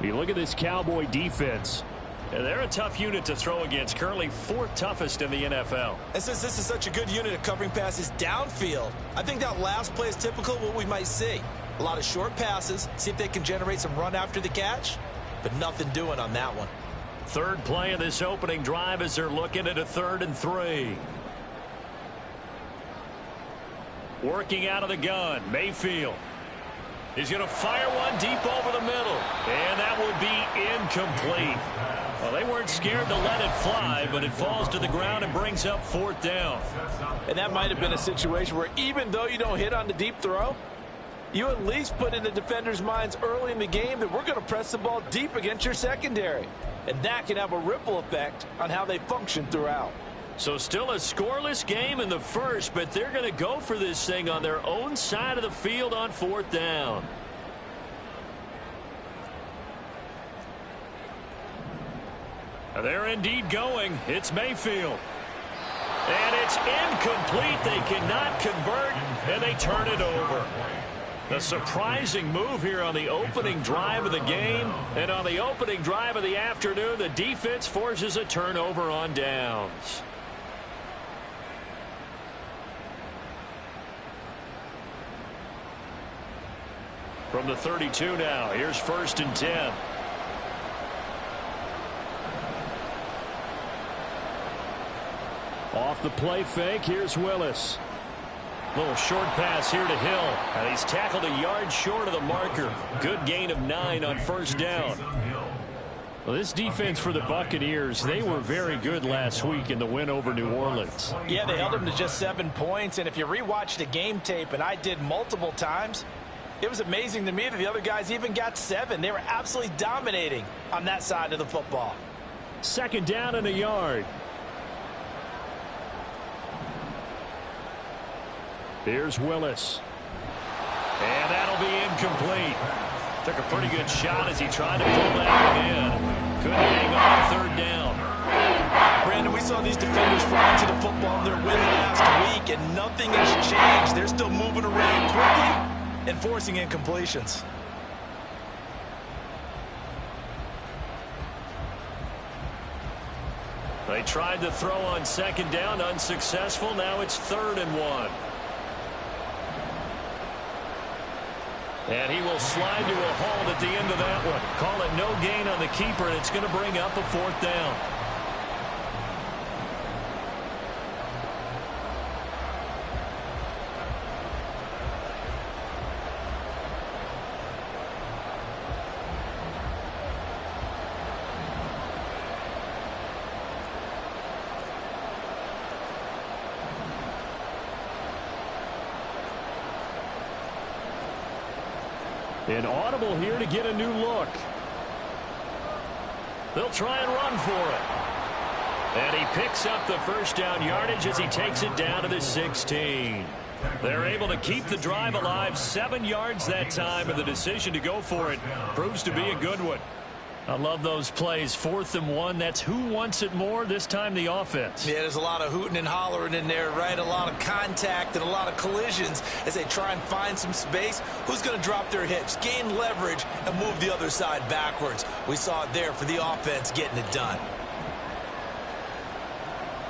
You look at this Cowboy defense. And they're a tough unit to throw against, currently 4th toughest in the NFL. And since this is such a good unit of covering passes downfield, I think that last play is typical of what we might see. A lot of short passes, see if they can generate some run after the catch, but nothing doing on that one. 3rd play of this opening drive as they're looking at a 3rd and 3. Working out of the gun, Mayfield. He's going to fire one deep over the middle, and that will be incomplete. Well, they weren't scared to let it fly, but it falls to the ground and brings up 4th down. And that might have been a situation where even though you don't hit on the deep throw, you at least put in the defender's minds early in the game that we're going to press the ball deep against your secondary. And that can have a ripple effect on how they function throughout. So still a scoreless game in the first, but they're going to go for this thing on their own side of the field on 4th down. They're indeed going. It's Mayfield. And it's incomplete. They cannot convert, and they turn it over. A surprising move here on the opening drive of the game. And on the opening drive of the afternoon, the defense forces a turnover on downs. From the 32 now, here's 1st and 10. Off the play fake, here's Willis. Little short pass here to Hill. And he's tackled a yard short of the marker. Good gain of 9 on 1st down. Well, this defense for the Buccaneers, they were very good last week in the win over New Orleans. Yeah, they held them to just 7 points. And if you rewatch the game tape, and I did multiple times, it was amazing to me that the other guys even got 7. They were absolutely dominating on that side of the football. 2nd down and a yard. Here's Willis. And that'll be incomplete. Took a pretty good shot as he tried to pull that one in. Couldn't hang on 3rd down. Brandon, we saw these defenders fly to the football in their win last week, and nothing has changed. They're still moving around quickly and forcing incompletions. They tried to throw on 2nd down, unsuccessful. Now it's 3rd and 1. And he will slide to a halt at the end of that one. Call it no gain on the keeper, and it's going to bring up a 4th down. An audible here to get a new look. They'll try and run for it. And he picks up the 1st down yardage as he takes it down to the 16. They're able to keep the drive alive, 7 yards that time, and the decision to go for it proves to be a good one. I love those plays. 4th and 1. That's who wants it more, this time the offense. Yeah, there's a lot of hooting and hollering in there, right? A lot of contact and a lot of collisions as they try and find some space. Who's going to drop their hips, gain leverage, and move the other side backwards? We saw it there for the offense getting it done.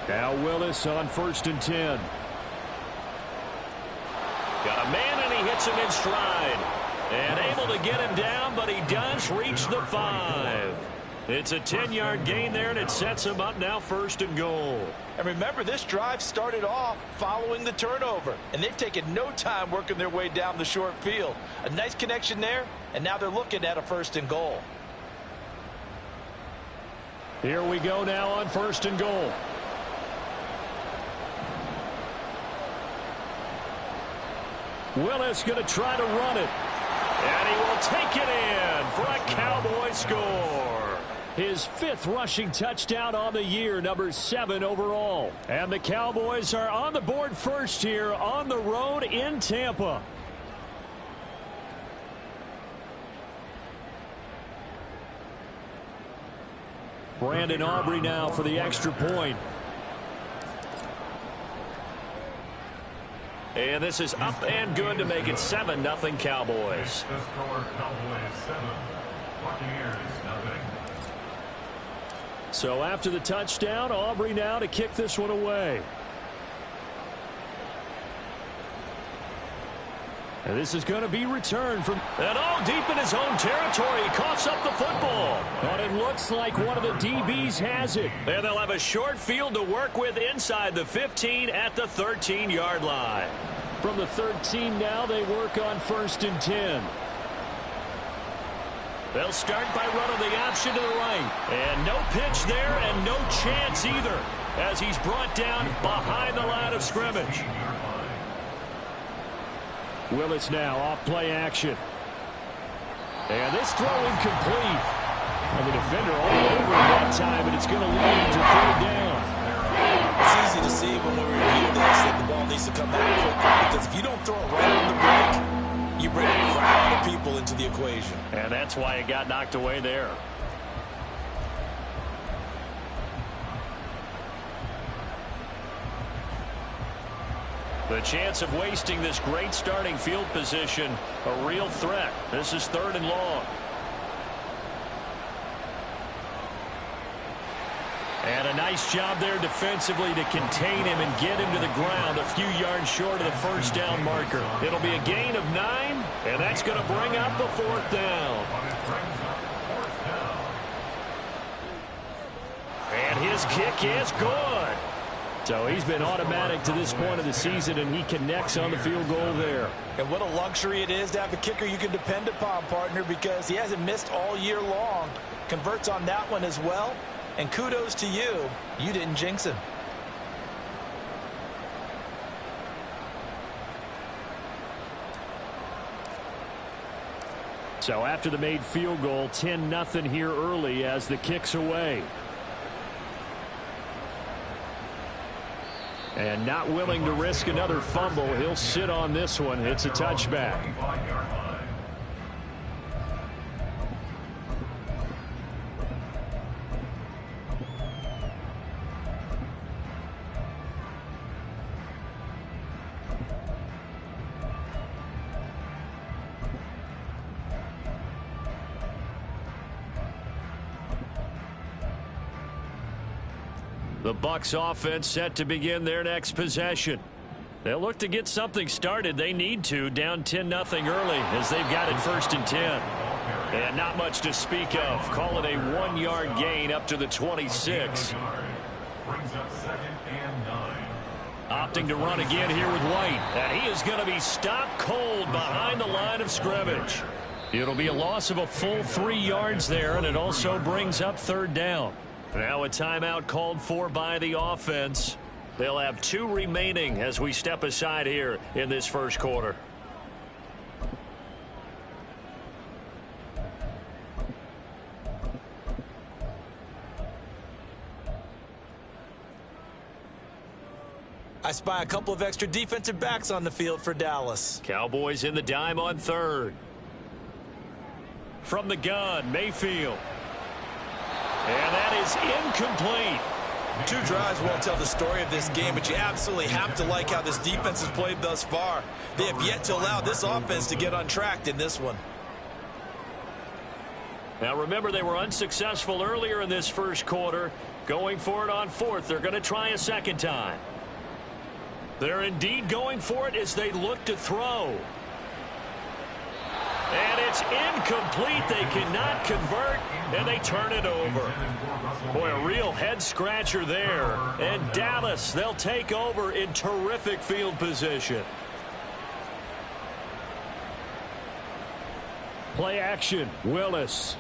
Now Willis on 1st and 10. Got a man, and he hits him in stride. And able to get him down, but he does reach the 5. It's a 10-yard gain there, and it sets him up now 1st and goal. And remember, this drive started off following the turnover, and they've taken no time working their way down the short field. A nice connection there, and now they're looking at a 1st and goal. Here we go now on 1st and goal. Willis going to try to run it. And he will take it in for a Cowboy score. His 5th rushing touchdown on the year, number 7 overall. And the Cowboys are on the board first here on the road in Tampa. Brandon Aubrey now for the extra point. And this is up and good to make it 7-0 Cowboys. The score, Cowboys 7, Buccaneers nothing. So after the touchdown, Aubrey now to kick this one away. And this is going to be returned from... And all deep in his own territory. He coughs up the football. And it looks like one of the DBs has it. And they'll have a short field to work with inside the 15 at the 13-yard line. From the 13 now, they work on 1st and 10. They'll start by running the option to the right. And no pitch there and no chance either as he's brought down behind the line of scrimmage. Willis now off play action. And this throw incomplete. And the defender all over that time, and it's going to lead to 3rd down. It's easy to see when we review this that the ball needs to come back quickly, because if you don't throw it right on the break, you bring a crowd of people into the equation. And that's why it got knocked away there. The chance of wasting this great starting field position, a real threat. This is 3rd and long. And a nice job there defensively to contain him and get him to the ground a few yards short of the 1st down marker. It'll be a gain of 9, and that's going to bring up the 4th down. And his kick is good. So he's been automatic to this point of the season, and he connects on the field goal there. And what a luxury it is to have a kicker you can depend upon, partner, because he hasn't missed all year long. Converts on that one as well. And kudos to you. You didn't jinx him. So after the made field goal, 10-0 here early as the kick's away. And not willing to risk another fumble. He'll sit on this one. It's a touchback. The Bucs offense set to begin their next possession. They'll look to get something started. They need to, down 10-0 early as they've got it 1st and 10. And not much to speak of. Call it a 1-yard gain up to the 26. Opting to run again here with White. And he is going to be stopped cold behind the line of scrimmage. It'll be a loss of a full 3 yards there, and it also brings up 3rd down. Now a timeout called for by the offense. They'll have 2 remaining as we step aside here in this 1st quarter. I spy a couple of extra defensive backs on the field for Dallas. Cowboys in the dime on 3rd. From the gun, Mayfield. And that is incomplete. 2 drives won't tell the story of this game, but you absolutely have to like how this defense has played thus far. They have yet to allow this offense to get untracked in this one. Now remember, they were unsuccessful earlier in this 1st quarter. Going for it on 4th. They're going to try a 2nd time. They're indeed going for it as they look to throw. And it's incomplete. They cannot convert, and they turn it over. Boy, a real head-scratcher there. And Dallas, they'll take over in terrific field position. Play action, Willis.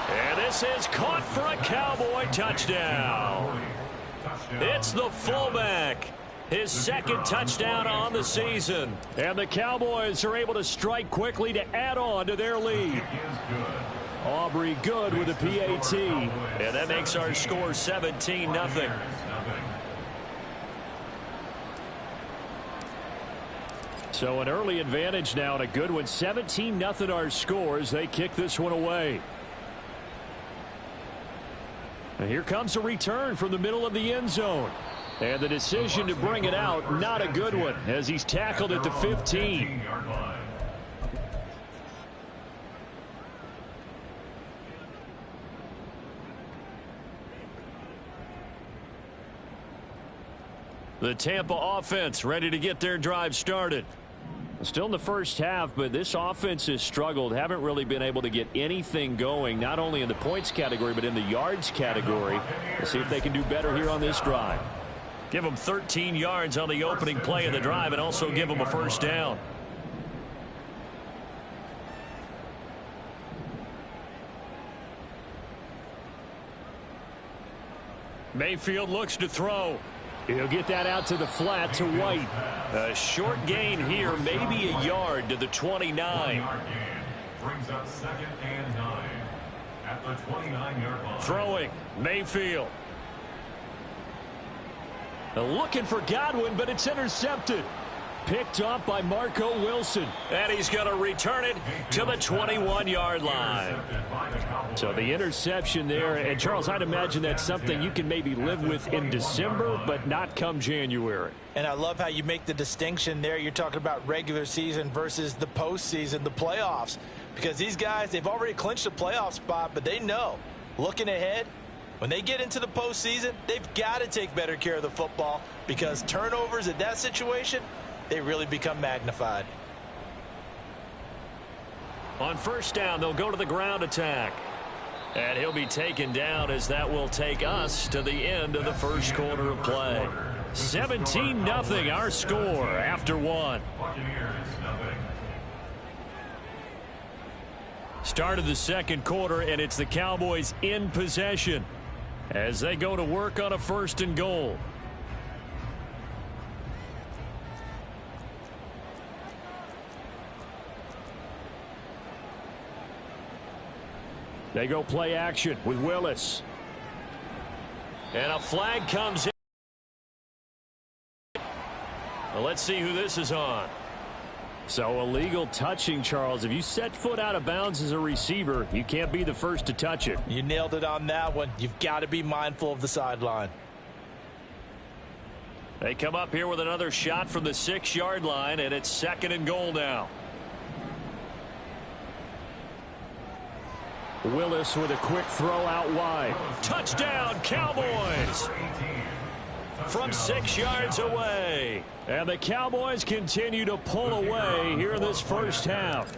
And this is caught for a Cowboy touchdown. It's the fullback. His 2nd touchdown on the season. And the Cowboys are able to strike quickly to add on to their lead. Aubrey good with a PAT. And that makes our score 17-0. So an early advantage now and a good one. 17-0 our scores. They kick this one away. And here comes a return from the middle of the end zone. And the decision to bring it out, not a good one, as he's tackled at the 15. The Tampa offense ready to get their drive started. Still in the first half, but this offense has struggled. Haven't really been able to get anything going, not only in the points category, but in the yards category. We'll see if they can do better here on this drive. Give them 13 yards on the opening play of the drive and also give them a first down. Mayfield looks to throw. He'll get that out to the flat to White. A short gain here, maybe a yard to the 29. Brings up 2nd and 9 at the 29-yard line. Throwing, Mayfield. Looking for Godwin, but it's intercepted. Picked off by Marco Wilson. And he's going to return it to the 21-yard line. So the interception there. And, Charles, I'd imagine that's something you can maybe live with in December, but not come January. And I love how you make the distinction there. You're talking about regular season versus the postseason, the playoffs. Because these guys, they've already clinched a playoff spot, but they know, looking ahead, when they get into the postseason, they've got to take better care of the football because turnovers in that situation, they really become magnified. On first down, they'll go to the ground attack. And he'll be taken down as that will take us to the end of the first quarter of play. 17-0 our score after one. Start of the second quarter, and it's the Cowboys in possession as they go to work on a 1st and goal. They go play action with Willis. And a flag comes in. Well, let's see who this is on. So illegal touching, Charles. If you set foot out of bounds as a receiver, you can't be the first to touch it. You nailed it on that one. You've got to be mindful of the sideline. They come up here with another shot from the 6-yard line, and it's 2nd and goal now. Willis with a quick throw out wide. Touchdown, Cowboys! From 6 yards away. And the Cowboys continue to pull away here in this first half.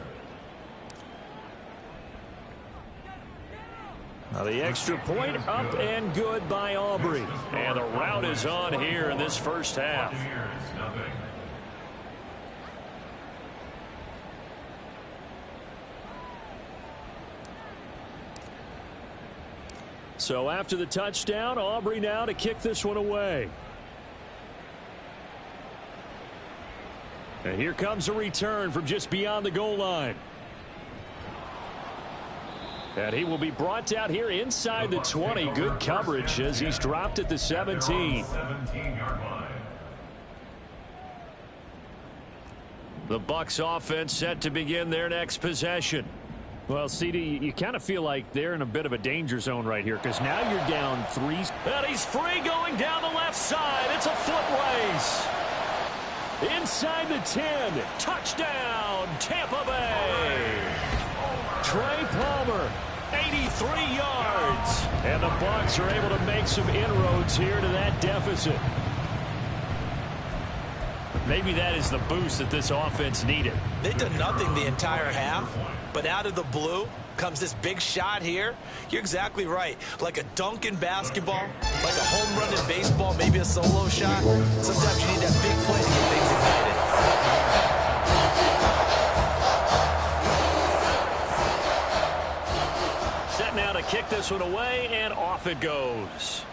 Now the extra point up and good by Aubrey. And the route is on here in this first half. So after the touchdown, Aubrey now to kick this one away. And here comes a return from just beyond the goal line. And he will be brought out here inside the 20. Good coverage as he's dropped at the 17. The Bucs offense set to begin their next possession. Well, CD, you kind of feel like they're in a bit of a danger zone right here because now you're down 3. And he's free going down the left side. It's a foot race. Inside the 10. Touchdown, Tampa Bay. Trey Palmer, 83 yards. And the Bucs are able to make some inroads here to that deficit. Maybe that is the boost that this offense needed. They've done nothing the entire half, but out of the blue comes this big shot here. You're exactly right. Like a dunk in basketball, like a home run in baseball, maybe a solo shot. Sometimes you need that big play to get things ignited. Set now to kick this one away, and off it goes.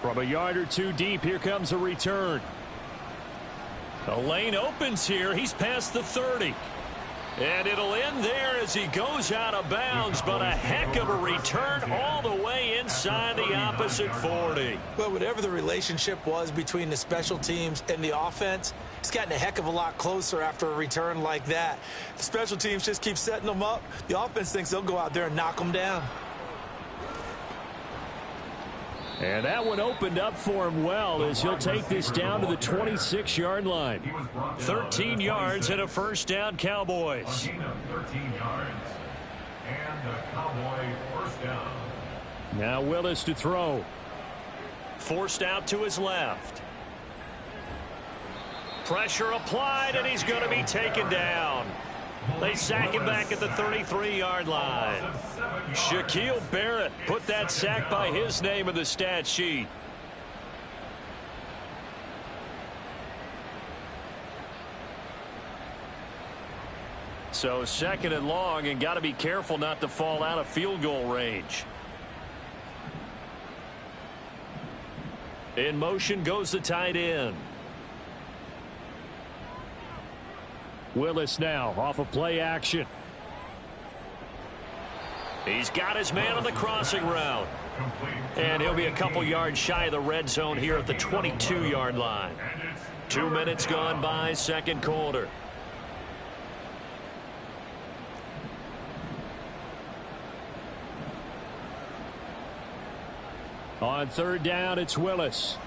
From a yard or two deep, here comes a return. The lane opens here. He's past the 30. And it'll end there as he goes out of bounds, but a heck of a return all the way inside the opposite 40. Well, whatever the relationship was between the special teams and the offense, it's gotten a heck of a lot closer after a return like that. The special teams just keep setting them up. The offense thinks they'll go out there and knock them down. And that one opened up for him well as he'll take this down to the 26-yard line. 13 yards and a first down, Cowboys. 13 yards. And the Cowboy first down. Now Willis to throw. Forced out to his left. Pressure applied, and he's going to be taken down. They sack him back at the 33-yard line. Shaquille Barrett put that sack by his name in the stat sheet. So second and long, and got to be careful not to fall out of field goal range. In motion goes the tight end. Willis now off of play action. He's got his man on the crossing route. And he'll be a couple yards shy of the red zone here at the 22-yard line. 2 minutes gone by, second quarter. On third down, it's Willis.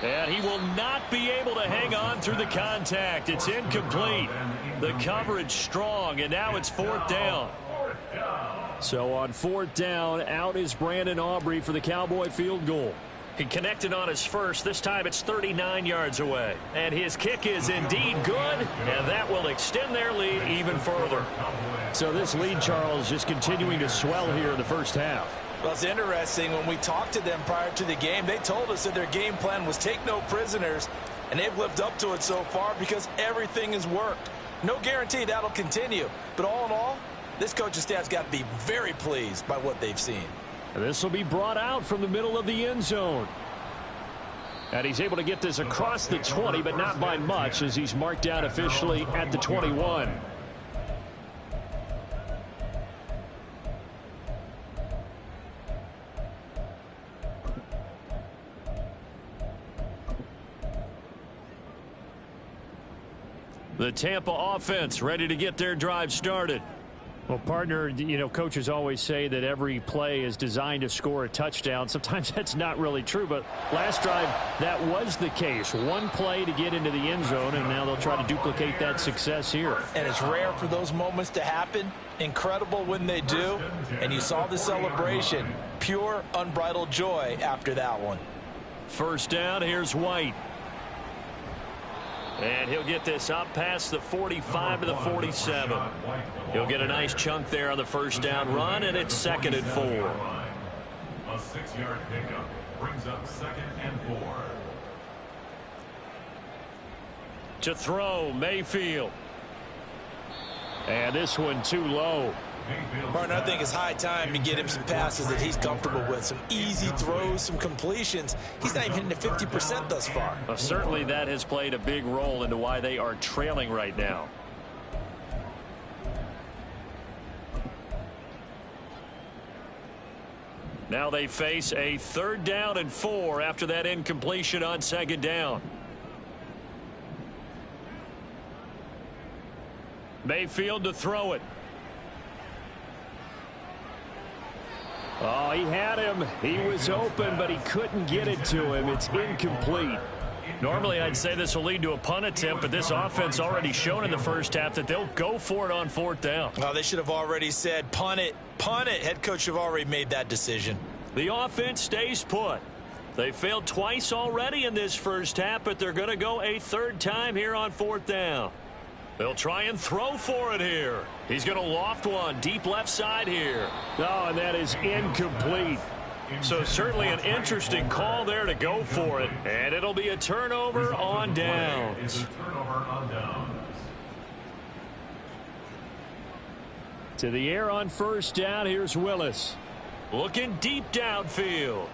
And he will not be able to hang on through the contact. It's incomplete. The coverage strong, and now it's fourth down. So on fourth down, out is Brandon Aubrey for the Cowboy field goal. He connected on his first. This time it's 39 yards away. And his kick is indeed good, and that will extend their lead even further. So this lead, Charles, just continuing to swell here in the first half. Well, it's interesting. When we talked to them prior to the game, they told us that their game plan was take no prisoners, and they've lived up to it so far because everything has worked. No guarantee that'll continue, but all in all, this coaching staff's got to be very pleased by what they've seen. And this will be brought out from the middle of the end zone. And he's able to get this across the 20, but not by much, as he's marked down officially at the 21. The Tampa offense ready to get their drive started. Well, partner, you know, coaches always say that every play is designed to score a touchdown. Sometimes that's not really true, but last drive, that was the case. One play to get into the end zone, and now they'll try to duplicate that success here. And it's rare for those moments to happen. Incredible when they do. And you saw the celebration. Pure, unbridled joy after that one. First down, here's White. And he'll get this up past the 45 to the 47. He'll get a nice chunk there on the first down run, and it's 2nd and 4. A 6-yard pickup brings up 2nd and 4. To throw, Mayfield. And this one too low. Partner, I think it's high time to get him some passes that he's comfortable with. Some easy throws, some completions. He's not even hitting the 50% thus far. Well, certainly that has played a big role into why they are trailing right now. Now they face a 3rd down and 4 after that incompletion on 2nd down. Mayfield to throw it. Oh, he had him. He was open, but he couldn't get it to him. It's incomplete. Normally, I'd say this will lead to a punt attempt, but this offense already shown in the first half that they'll go for it on 4th down. Oh, they should have already said, punt it, punt it. Head coach have already made that decision. The offense stays put. They failed twice already in this first half, but they're going to go a 3rd time here on 4th down. They'll try and throw for it here. He's going to loft one deep left side here. Oh, and that is incomplete. So certainly an interesting call there to go for it. And it'll be a turnover on downs. To the air on first down. Here's Willis. Looking deep downfield.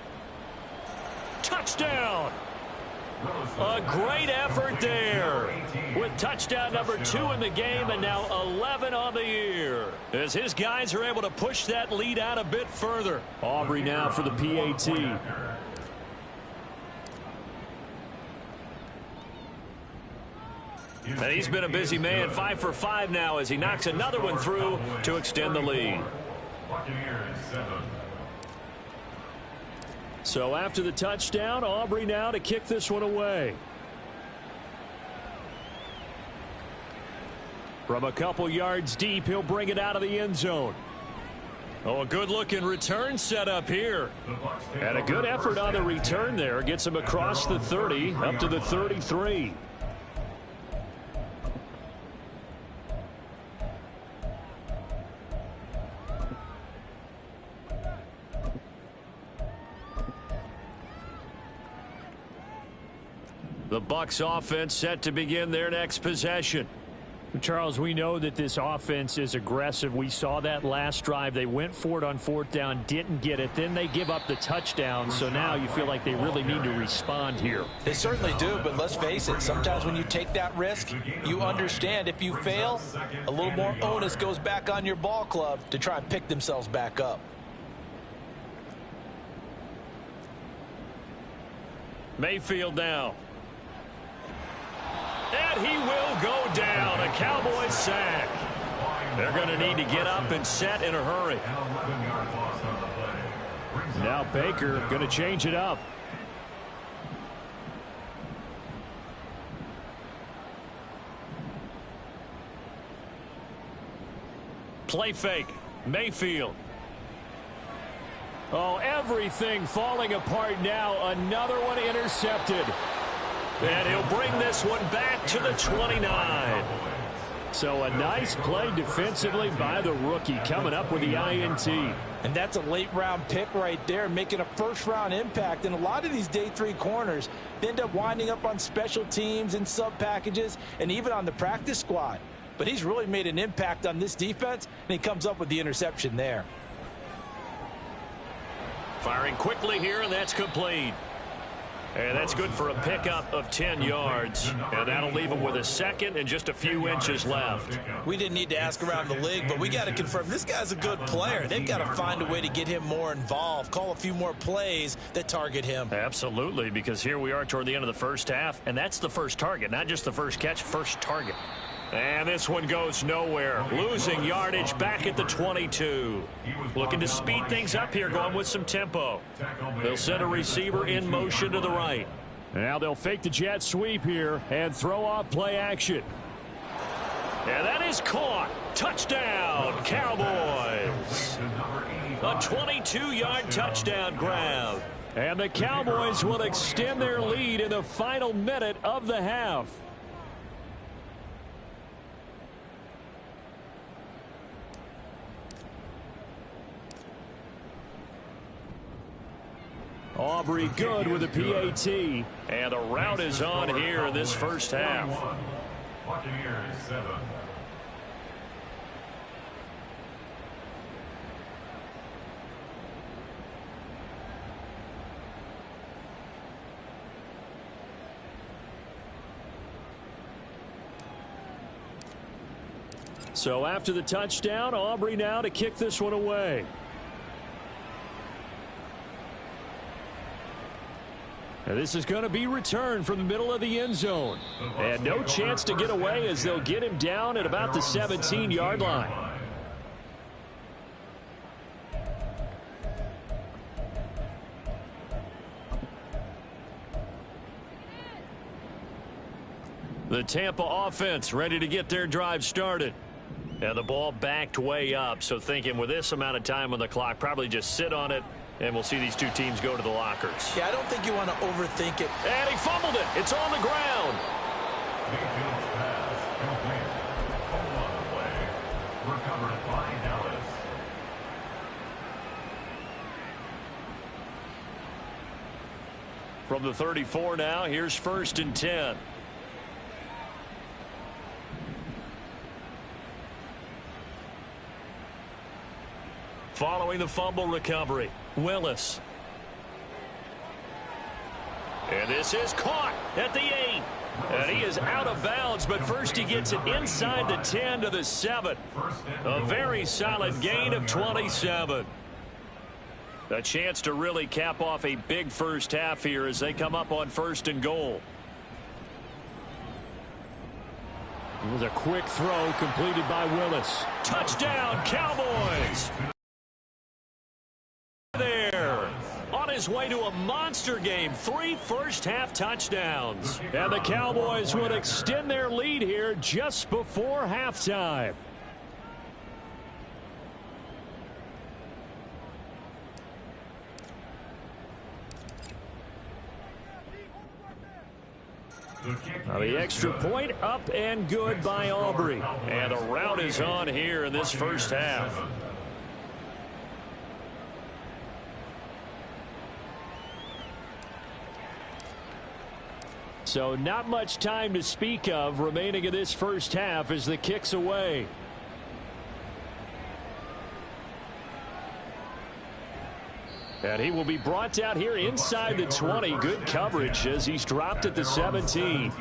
Touchdown. A great effort there with touchdown number 2 in the game and now 11 on the year as his guys are able to push that lead out a bit further. Aubrey now for the PAT. And he's been a busy man, 5 for 5 now as he knocks another one through to extend the lead. So after the touchdown, Aubrey now to kick this one away. From a couple yards deep, he'll bring it out of the end zone. Oh, a good-looking return set up here. And a good effort on the return there. Gets him across the 30, up to the 33. The Bucs offense set to begin their next possession. Charles, we know that this offense is aggressive. We saw that last drive. They went for it on 4th down, didn't get it. Then they give up the touchdown. So now you feel like they really need to respond here. They certainly do, but let's face it. Sometimes when you take that risk, you understand if you fail, a little more onus goes back on your ball club to try and pick themselves back up. Mayfield now. And he will go down. A Cowboys sack. They're going to need to get up and set in a hurry. Now Baker going to change it up. Play fake. Mayfield. Oh, everything falling apart now. Another one intercepted. And he'll bring this one back to the 29. So a nice play defensively by the rookie coming up with the INT. And that's a late-round pick right there, making a first-round impact. And a lot of these day 3 corners, they end up winding up on special teams and sub-packages and even on the practice squad. But he's really made an impact on this defense, and he comes up with the interception there. Firing quickly here, and that's complete. And that's good for a pickup of 10 yards. And that'll leave him with a second and just a few inches left. We didn't need to ask around the league, but we got to confirm this guy's a good player. They've got to find a way to get him more involved, call a few more plays that target him. Absolutely, because here we are toward the end of the first half, and that's the first target, not just the first catch, first target. And this one goes nowhere. Losing yardage back at the 22. Looking to speed things up here, going with some tempo. They'll send a receiver in motion to the right. Now they'll fake the jet sweep here and throw off play action. And that is caught. Touchdown, Cowboys. A 22-yard touchdown grab. And the Cowboys will extend their lead in the final minute of the half. Aubrey good with a PAT. And the route is on here in this first half. Buccaneers 7. So after the touchdown, Aubrey now to kick this one away. And this is going to be returned from the middle of the end zone. And no chance to get away as they'll get him down at about the 17-yard line. The Tampa offense ready to get their drive started. And the ball backed way up. So thinking with this amount of time on the clock, probably just sit on it. And we'll see these two teams go to the lockers. Yeah, I don't think you want to overthink it. And he fumbled it. It's on the ground. Mayfield's pass complete. Hold on the play. Recovered by Dallas. From the 34 now, here's 1st and 10. Following the fumble recovery, Willis. And this is caught at the 8. And he is out of bounds, but first he gets it inside the 10 to the 7. A very solid gain of 27. A chance to really cap off a big first half here as they come up on 1st and goal. It was a quick throw completed by Willis. Touchdown, Cowboys! There. On his way to a monster game. 3 first-half touchdowns. And the Cowboys would extend their lead here just before halftime. Now the extra point up and good by Aubrey. And the route is on here in this first half. So not much time to speak of remaining in this first half as the kick's away. And he will be brought down here inside the 20. Good coverage as he's dropped at the 17.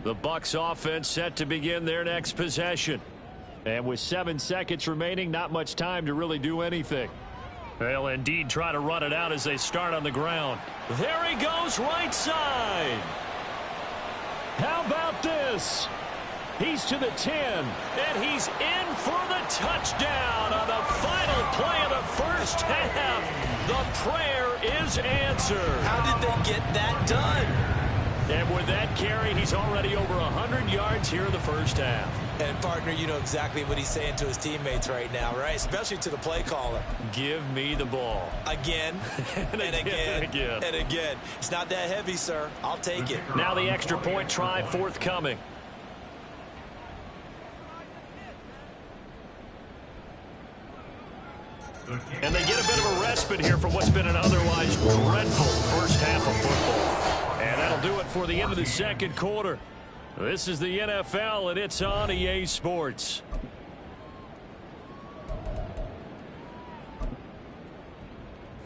The Bucs offense set to begin their next possession. And with 7 seconds remaining, not much time to really do anything. They'll indeed try to run it out as they start on the ground. There he goes, right side. How about this? He's to the 10, and he's in for the touchdown on the final play of the first half. The prayer is answered. How did they get that done? And with that carry, he's already over 100 yards here in the first half. And, partner, you know exactly what he's saying to his teammates right now, right? Especially to the play caller. Give me the ball. Again, and again, and again. It's not that heavy, sir. I'll take it. Now the extra point try forthcoming. And they get a bit of a respite here from what's been an otherwise dreadful first half of football. And that'll do it for the end of the second quarter. This is the NFL, and it's on EA Sports.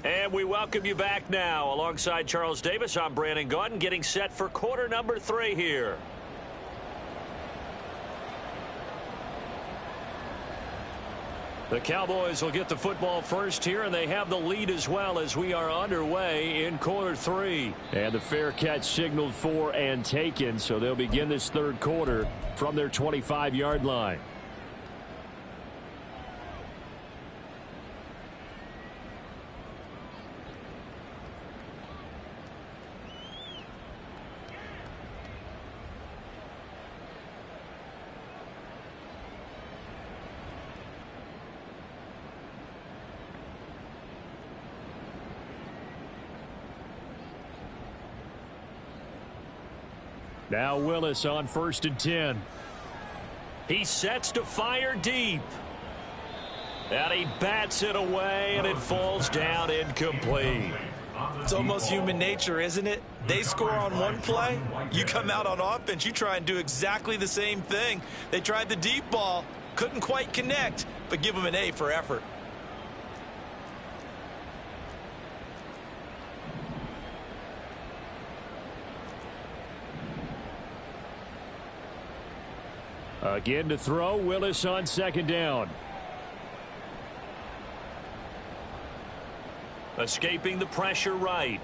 And we welcome you back now. Alongside Charles Davis, I'm Brandon Gaudin, getting set for quarter number 3 here. The Cowboys will get the football first here, and they have the lead as well as we are underway in quarter 3. And the fair catch signaled for and taken, so they'll begin this third quarter from their 25-yard line. Now Willis on 1st and 10. He sets to fire deep. And he bats it away, and it falls down incomplete. It's almost human nature, isn't it? They score on one play. You come out on offense, you try and do exactly the same thing. They tried the deep ball, couldn't quite connect, but give them an A for effort. Again to throw, Willis on 2nd down. Escaping the pressure right.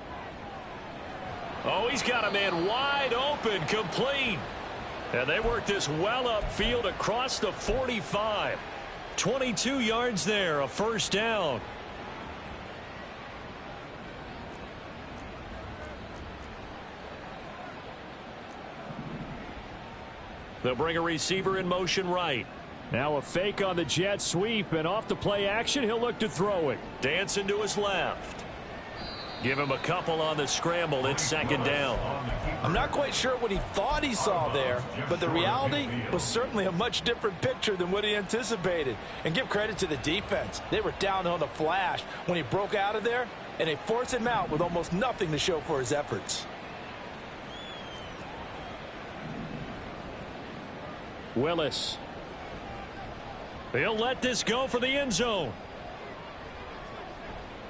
Oh, he's got a man wide open, complete. And they work this well upfield across the 45. 22 yards there, a first down. They'll bring a receiver in motion right. Now a fake on the jet sweep, and off the play action, he'll look to throw it. Dancing to his left. Give him a couple on the scramble. It's 2nd down. I'm not quite sure what he thought he saw there, but the reality was certainly a much different picture than what he anticipated. And give credit to the defense. They were down on the flash when he broke out of there, and they forced him out with almost nothing to show for his efforts. Willis. He'll let this go for the end zone.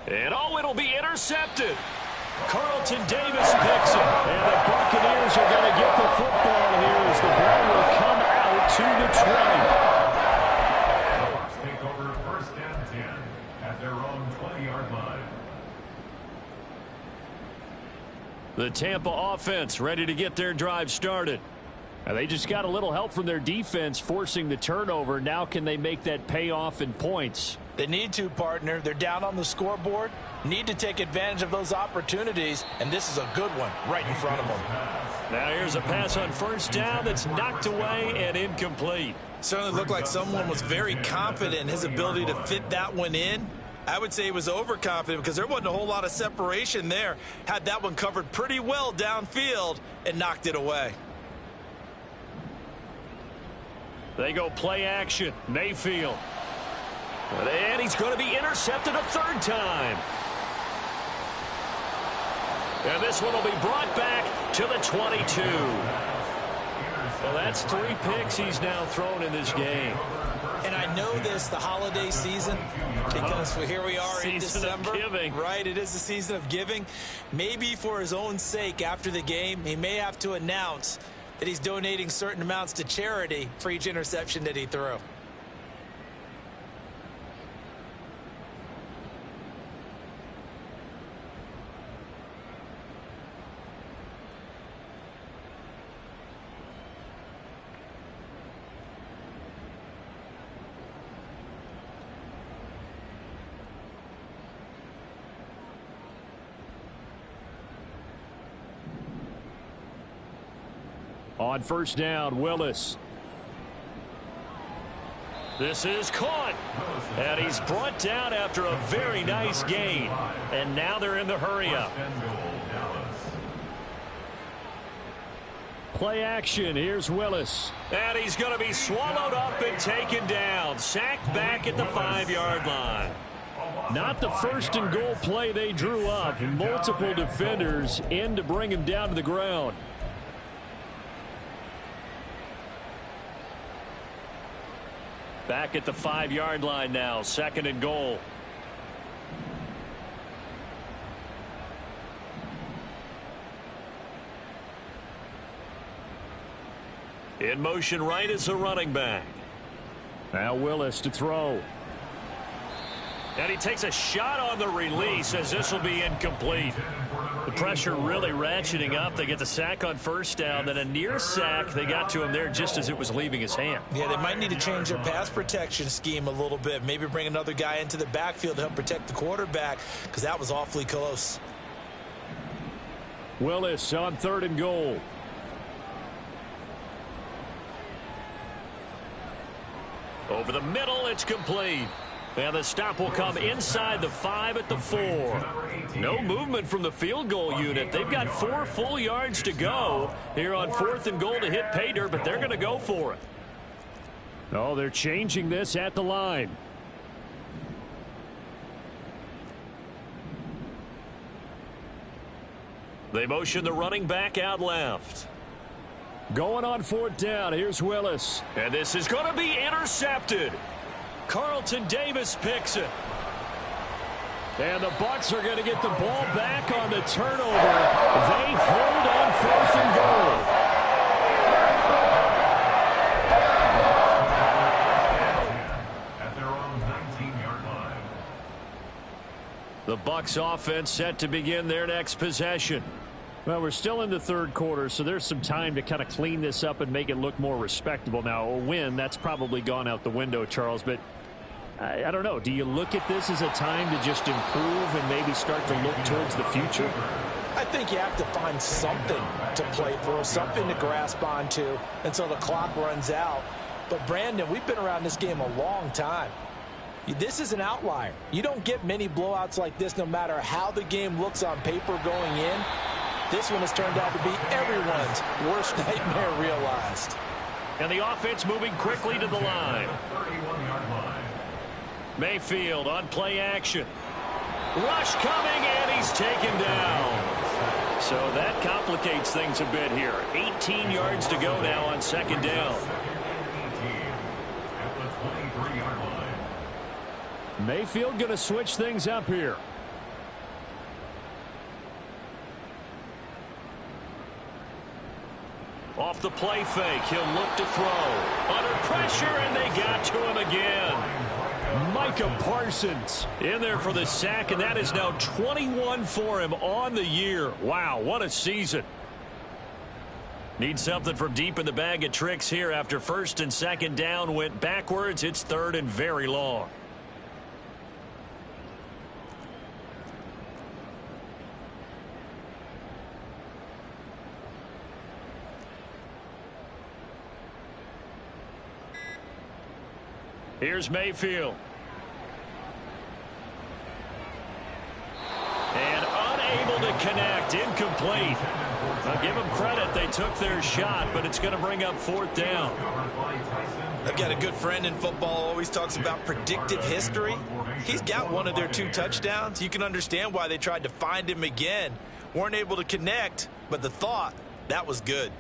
And oh, it'll be intercepted. Carlton Davis picks it. And the Buccaneers are going to get the football here as the ball will come out to the 20. The Bucs take over 1st and 10 at their own 20-yard line. The Tampa offense ready to get their drive started. And they just got a little help from their defense forcing the turnover. Now can they make that pay off in points? They need to, partner. They're down on the scoreboard. Need to take advantage of those opportunities, and this is a good one right in front of them. Now here's a pass on 1st down that's knocked away and incomplete. Certainly looked like someone was very confident in his ability to fit that one in. I would say he was overconfident because there wasn't a whole lot of separation there. Had that one covered pretty well downfield and knocked it away. They go play action. Mayfield. And he's going to be intercepted a 3rd time. And this one will be brought back to the 22. Well, that's 3 picks he's now thrown in this game. And I know this, the holiday season, because here we are in December. Right, it is the season of giving. Maybe for his own sake after the game, he may have to announce that he's donating certain amounts to charity for each interception that he threw. On 1st down, Willis. This is caught. And he's brought down after a very nice gain. And now they're in the hurry-up. Play action. Here's Willis. And he's going to be swallowed up and taken down. Sacked back at the 5-yard line. Not the 1st and goal play they drew up. Multiple defenders in to bring him down to the ground. Back at the 5-yard line now. 2nd and goal. In motion right is the running back. Now Willis to throw. And he takes a shot on the release as this will be incomplete. The pressure really ratcheting up. They get the sack on 1st down. Then a near sack. They got to him there just as it was leaving his hand. Yeah, they might need to change their pass protection scheme a little bit. Maybe bring another guy into the backfield to help protect the quarterback because that was awfully close. Willis on 3rd and goal. Over the middle, it's complete. And the stop will come inside the 5 at the 4. No movement from the field goal unit. They've got 4 full yards to go here on 4th and goal to hit pay dirt, but they're going to go for it. Oh, they're changing this at the line. They motion the running back out left. Going on 4th down. Here's Willis. And this is going to be intercepted. Carlton Davis picks it. And the Bucs are going to get the ball back on the turnover. They hold on 4th and goal. At their own 19-yard line. The Bucs offense set to begin their next possession. Well, we're still in the 3rd quarter, so there's some time to kind of clean this up and make it look more respectable. Now, a win, that's probably gone out the window, Charles, but I don't know. Do you look at this as a time to just improve and maybe start to look towards the future? I think you have to find something to play for, something to grasp onto until the clock runs out. But, Brandon, we've been around this game a long time. This is an outlier. You don't get many blowouts like this no matter how the game looks on paper going in. This one has turned out to be everyone's worst nightmare realized. And the offense moving quickly to the line. 31-yard line. Mayfield on play action. Rush coming, and he's taken down. So that complicates things a bit here. 18 yards to go now on 2nd down. At the 23-yard line. Mayfield going to switch things up here. Off the play fake, he'll look to throw. Under pressure, and they got to him again. Micah Parsons in there for the sack, and that is now 21 for him on the year. Wow, what a season. Need something from deep in the bag of tricks here after first and second down went backwards. It's third and very long. Here's Mayfield. And unable to connect. Incomplete. I'll give them credit. They took their shot, but it's going to bring up fourth down. I've got a good friend in football, always talks about predictive history. He's got one of their 2 touchdowns. You can understand why they tried to find him again. Weren't able to connect, but the thought, that was good.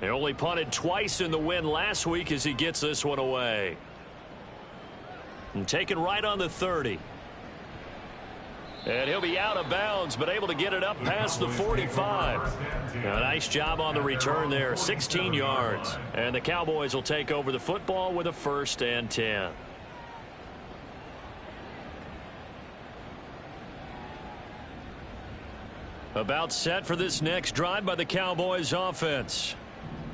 They only punted twice in the win last week as he gets this one away. And taken right on the 30. And he'll be out of bounds, but able to get it up past the 45. Now, nice job on the return there, 16 yards. And the Cowboys will take over the football with a 1st and 10. About set for this next drive by the Cowboys offense.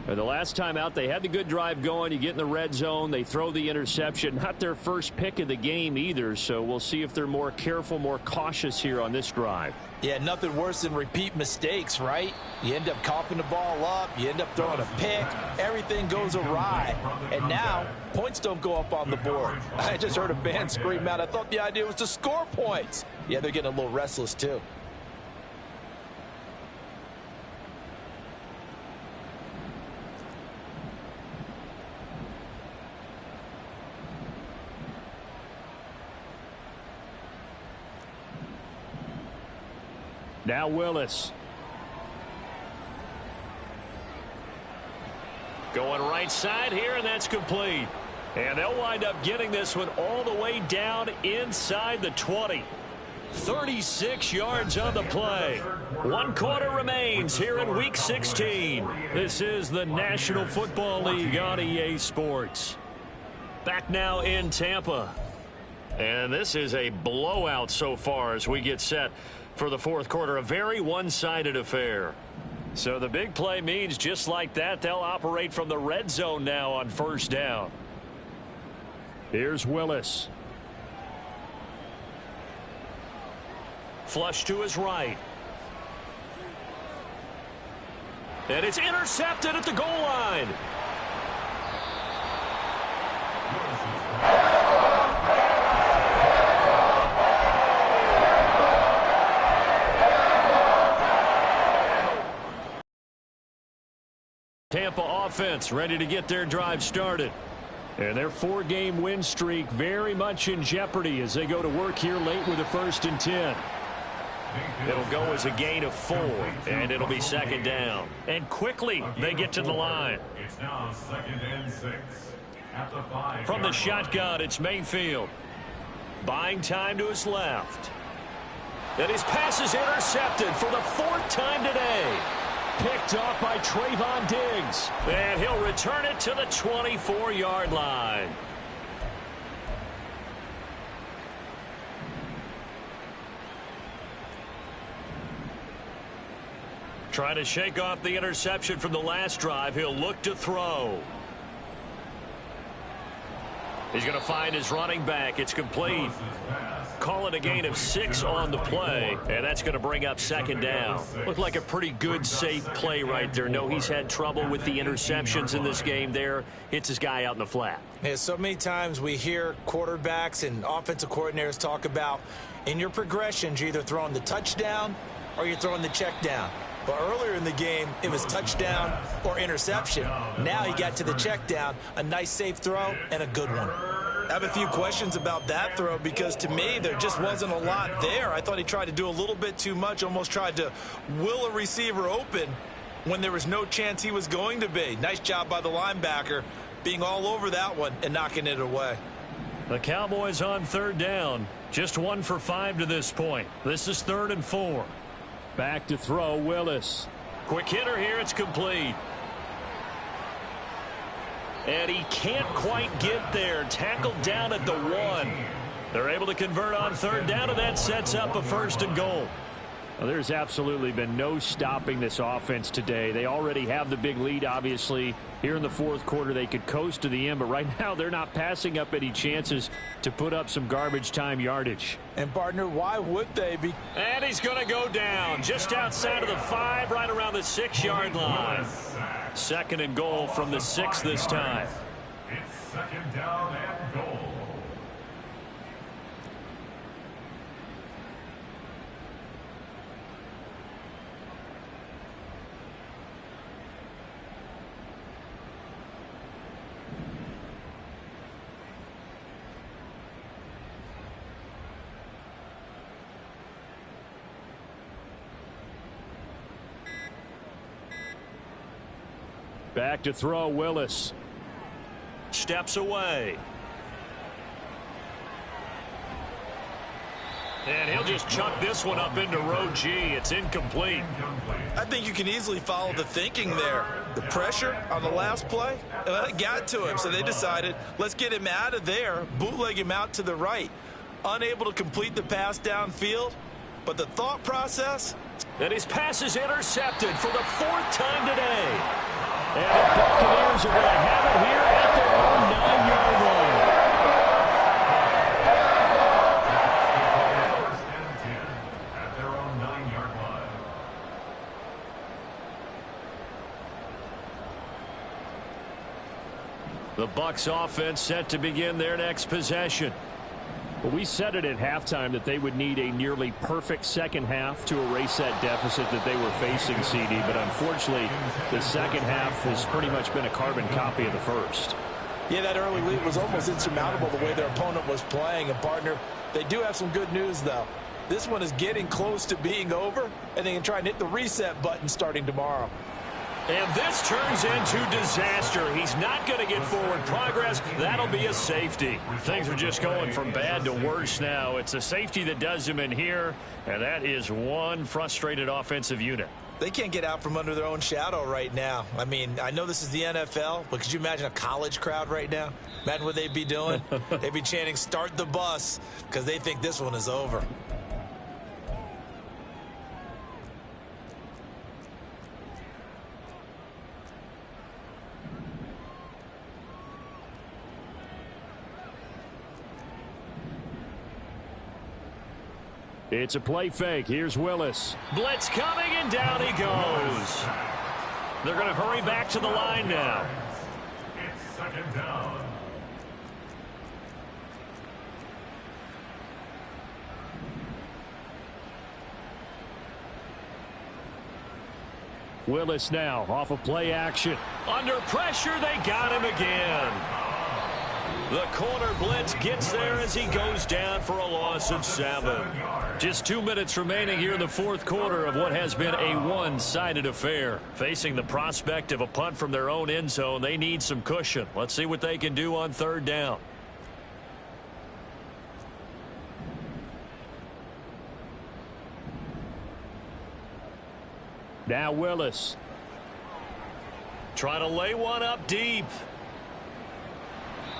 The last time out, they had the good drive going. You get in the red zone, they throw the interception. Not their first pick of the game either, so we'll see if they're more careful, more cautious here on this drive. Yeah, nothing worse than repeat mistakes, right? You end up coughing the ball up, you end up throwing a pick, everything goes awry. And now, points don't go up on the board. I just heard a fan scream out, I thought the idea was to score points. Yeah, they're getting a little restless too. Now Willis. Going right side here, and that's complete. And they'll wind up getting this one all the way down inside the 20. 36 yards on the play. 1 quarter remains here in Week 16. This is the National Football League on EA Sports. Back now in Tampa. And this is a blowout so far as we get set for the fourth quarter. A very one-sided affair. So the big play means just like that, they'll operate from the red zone now on first down. Here's Willis. Flush to his right. And it's intercepted at the goal line. Tampa offense ready to get their drive started. And their 4-game win streak very much in jeopardy as they go to work here late with a 1st and 10. It'll go as a gain of 4, and it'll be second down. And quickly they get to the line. It's now 2nd and 6. At the 5. From the shotgun, it's Mayfield. Buying time to his left. And his pass is intercepted for the 4th time today. Picked off by Trayvon Diggs. And he'll return it to the 24-yard line. Trying to shake off the interception from the last drive. He'll look to throw. He's going to find his running back. It's complete. Call it a gain of 6 on the play, and that's going to bring up second down. Looked like a pretty good, safe play right there. No, he's had trouble with the interceptions in this game there. Hits his guy out in the flat. Yeah, so many times we hear quarterbacks and offensive coordinators talk about in your progressions, you're either throwing the touchdown or you're throwing the check down. But earlier in the game, it was touchdown or interception. Now he got to the check down, a nice safe throw, and a good one. I have a few questions about that throw because to me there just wasn't a lot there. I thought he tried to do a little bit too much, almost tried to will a receiver open when there was no chance he was going to be. Nice job by the linebacker being all over that one and knocking it away. The Cowboys on third down. Just 1 for 5 to this point. This is 3rd and 4. Back to throw, Willis. Quick hitter here. It's complete. And he can't quite get there. Tackled down at the 1. They're able to convert on third down, and that sets up a 1st and goal. Well, there's absolutely been no stopping this offense today. They already have the big lead, obviously. Here in the 4th quarter, they could coast to the end, but right now they're not passing up any chances to put up some garbage time yardage. And, partner, why would they be? And he's going to go down just outside of the 5, right around the 6-yard line. 2nd and goal from the 6 this time. It's 2nd down and goal. Back to throw, Willis. Steps away. And he'll just chuck this one up into row G. It's incomplete. I think you can easily follow the thinking there. The pressure on the last play, it got to him, so they decided, let's get him out of there, bootleg him out to the right. Unable to complete the pass downfield, but the thought process. And his pass is intercepted for the 4th time today. And the Buccaneers are going to have it here at their own 9-yard line. 1st and 10 at their own 9-yard line. The Bucs offense set to begin their next possession. Well, we said it at halftime that they would need a nearly perfect second half to erase that deficit that they were facing, CD. But unfortunately, the second half has pretty much been a carbon copy of the first. Yeah, that early lead was almost insurmountable the way their opponent was playing. And, partner, they do have some good news, though. This one is getting close to being over, and they can try and hit the reset button starting tomorrow. And this turns into disaster. He's not going to get forward progress. That'll be a safety. Things are just going from bad to worse now. It's a safety that does him in here, and that is one frustrated offensive unit. They can't get out from under their own shadow right now. I mean, I know this is the NFL, but could you imagine a college crowd right now? Imagine what they'd be doing. They'd be chanting, "Start the bus," because they think this one is over. It's a play fake. Here's Willis. Blitz coming, and down he goes. They're going to hurry back to the line now. It's 2nd down. Willis now off of play action. Under pressure, they got him again. The corner blitz gets there as he goes down for a loss of 7. Just 2 minutes remaining here in the 4th quarter of what has been a one-sided affair. Facing the prospect of a punt from their own end zone, they need some cushion. Let's see what they can do on 3rd down. Now Willis. Trying to lay one up deep.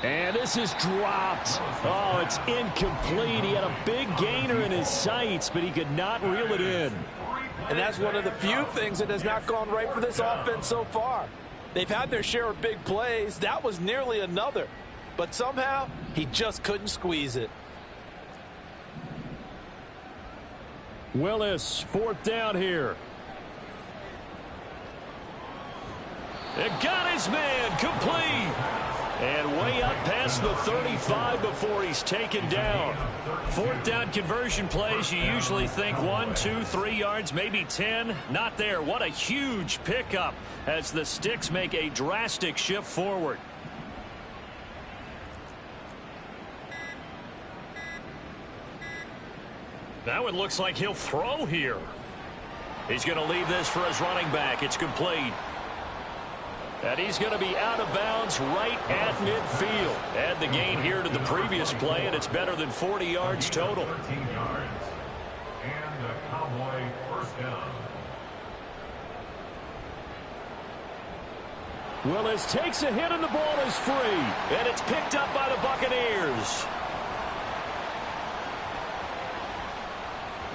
And this is dropped. Oh, it's incomplete. He had a big gainer in his sights, but he could not reel it in. And that's one of the few things that has not gone right for this offense so far. They've had their share of big plays. That was nearly another. But somehow, he just couldn't squeeze it. Willis, 4th down here. It got his man, complete. And way up past the 35 before he's taken down. 4th down conversion plays, you usually think 1, 2, 3 yards, maybe 10. Not there. What a huge pickup as the sticks make a drastic shift forward. That one looks like he'll throw here. He's going to leave this for his running back. It's complete. And he's going to be out of bounds right at midfield. Add the gain here to the previous play, and it's better than 40 yards total. 13 yards. And a Cowboy first down. Willis takes a hit, and the ball is free. And it's picked up by the Buccaneers.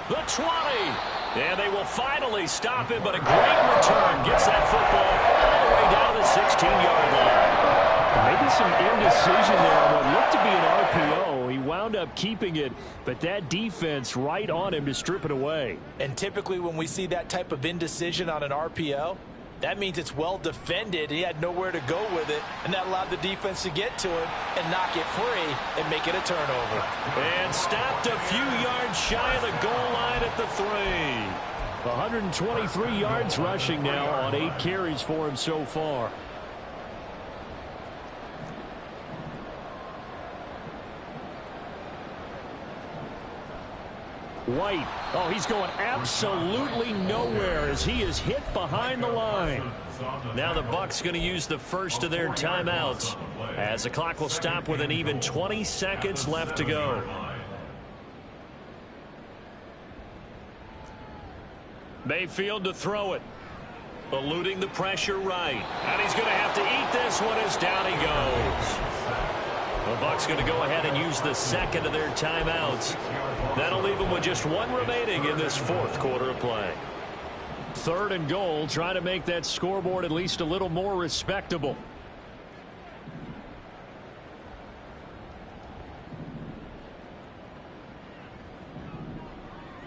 The 20. And they will finally stop him, but a great return gets that football all the way down to the 16-yard line. Maybe some indecision there on what looked to be an RPO. He wound up keeping it, but that defense right on him to strip it away. And typically when we see that type of indecision on an RPO, that means it's well defended. He had nowhere to go with it, and that allowed the defense to get to him and knock it free and make it a turnover. And stopped a few yards shy of the goal line at the 3. 123 yards rushing now on 8 carries for him so far. White. Oh, he's going absolutely nowhere as he is hit behind the line. Now the Bucs going to use the first of their timeouts as the clock will stop with an even 20 seconds left to go. Mayfield to throw it. Eluding the pressure right. And he's going to have to eat this one as down he goes. The Bucs going to go ahead and use the second of their timeouts. That'll leave them with just one remaining in this fourth quarter of play. 3rd and goal, trying to make that scoreboard at least a little more respectable.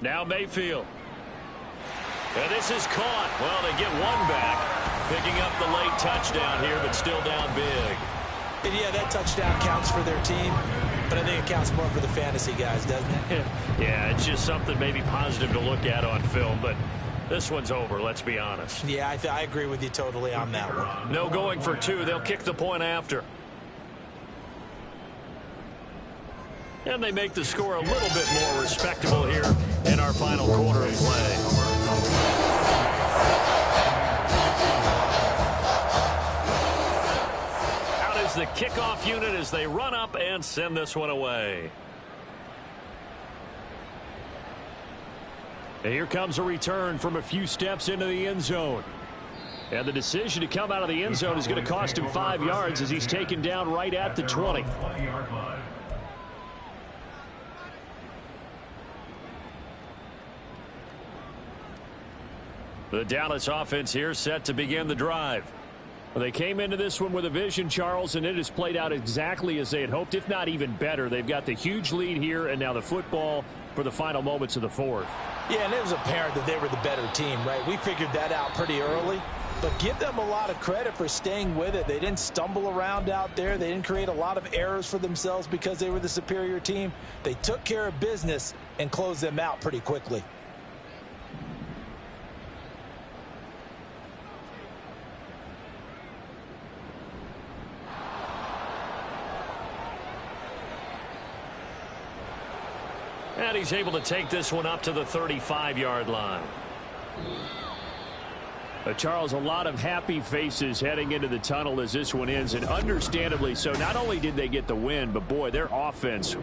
Now Mayfield. And this is caught. Well, they get one back. Picking up the late touchdown here, but still down big. And yeah, that touchdown counts for their team, but I think it counts more for the fantasy guys, doesn't it? Yeah, it's just something maybe positive to look at on film, but this one's over, let's be honest. Yeah, I agree with you totally on that one. No going for 2. They'll kick the point after. And they make the score a little bit more respectable here in our final quarter of play. The kickoff unit as they run up and send this one away. And here comes a return from a few steps into the end zone. And the decision to come out of the end zone is going to cost him 5 yards as he's taken down right at the 20. The Dallas offense here set to begin the drive. Well, they came into this one with a vision, Charles, and it has played out exactly as they had hoped, if not even better. They've got the huge lead here, and now the football for the final moments of the fourth. Yeah, and it was apparent that they were the better team, right? We figured that out pretty early, but give them a lot of credit for staying with it. They didn't stumble around out there. They didn't create a lot of errors for themselves because they were the superior team. They took care of business and closed them out pretty quickly. And he's able to take this one up to the 35-yard line. Charles, a lot of happy faces heading into the tunnel as this one ends, and understandably so. Not only did they get the win, but boy, their offense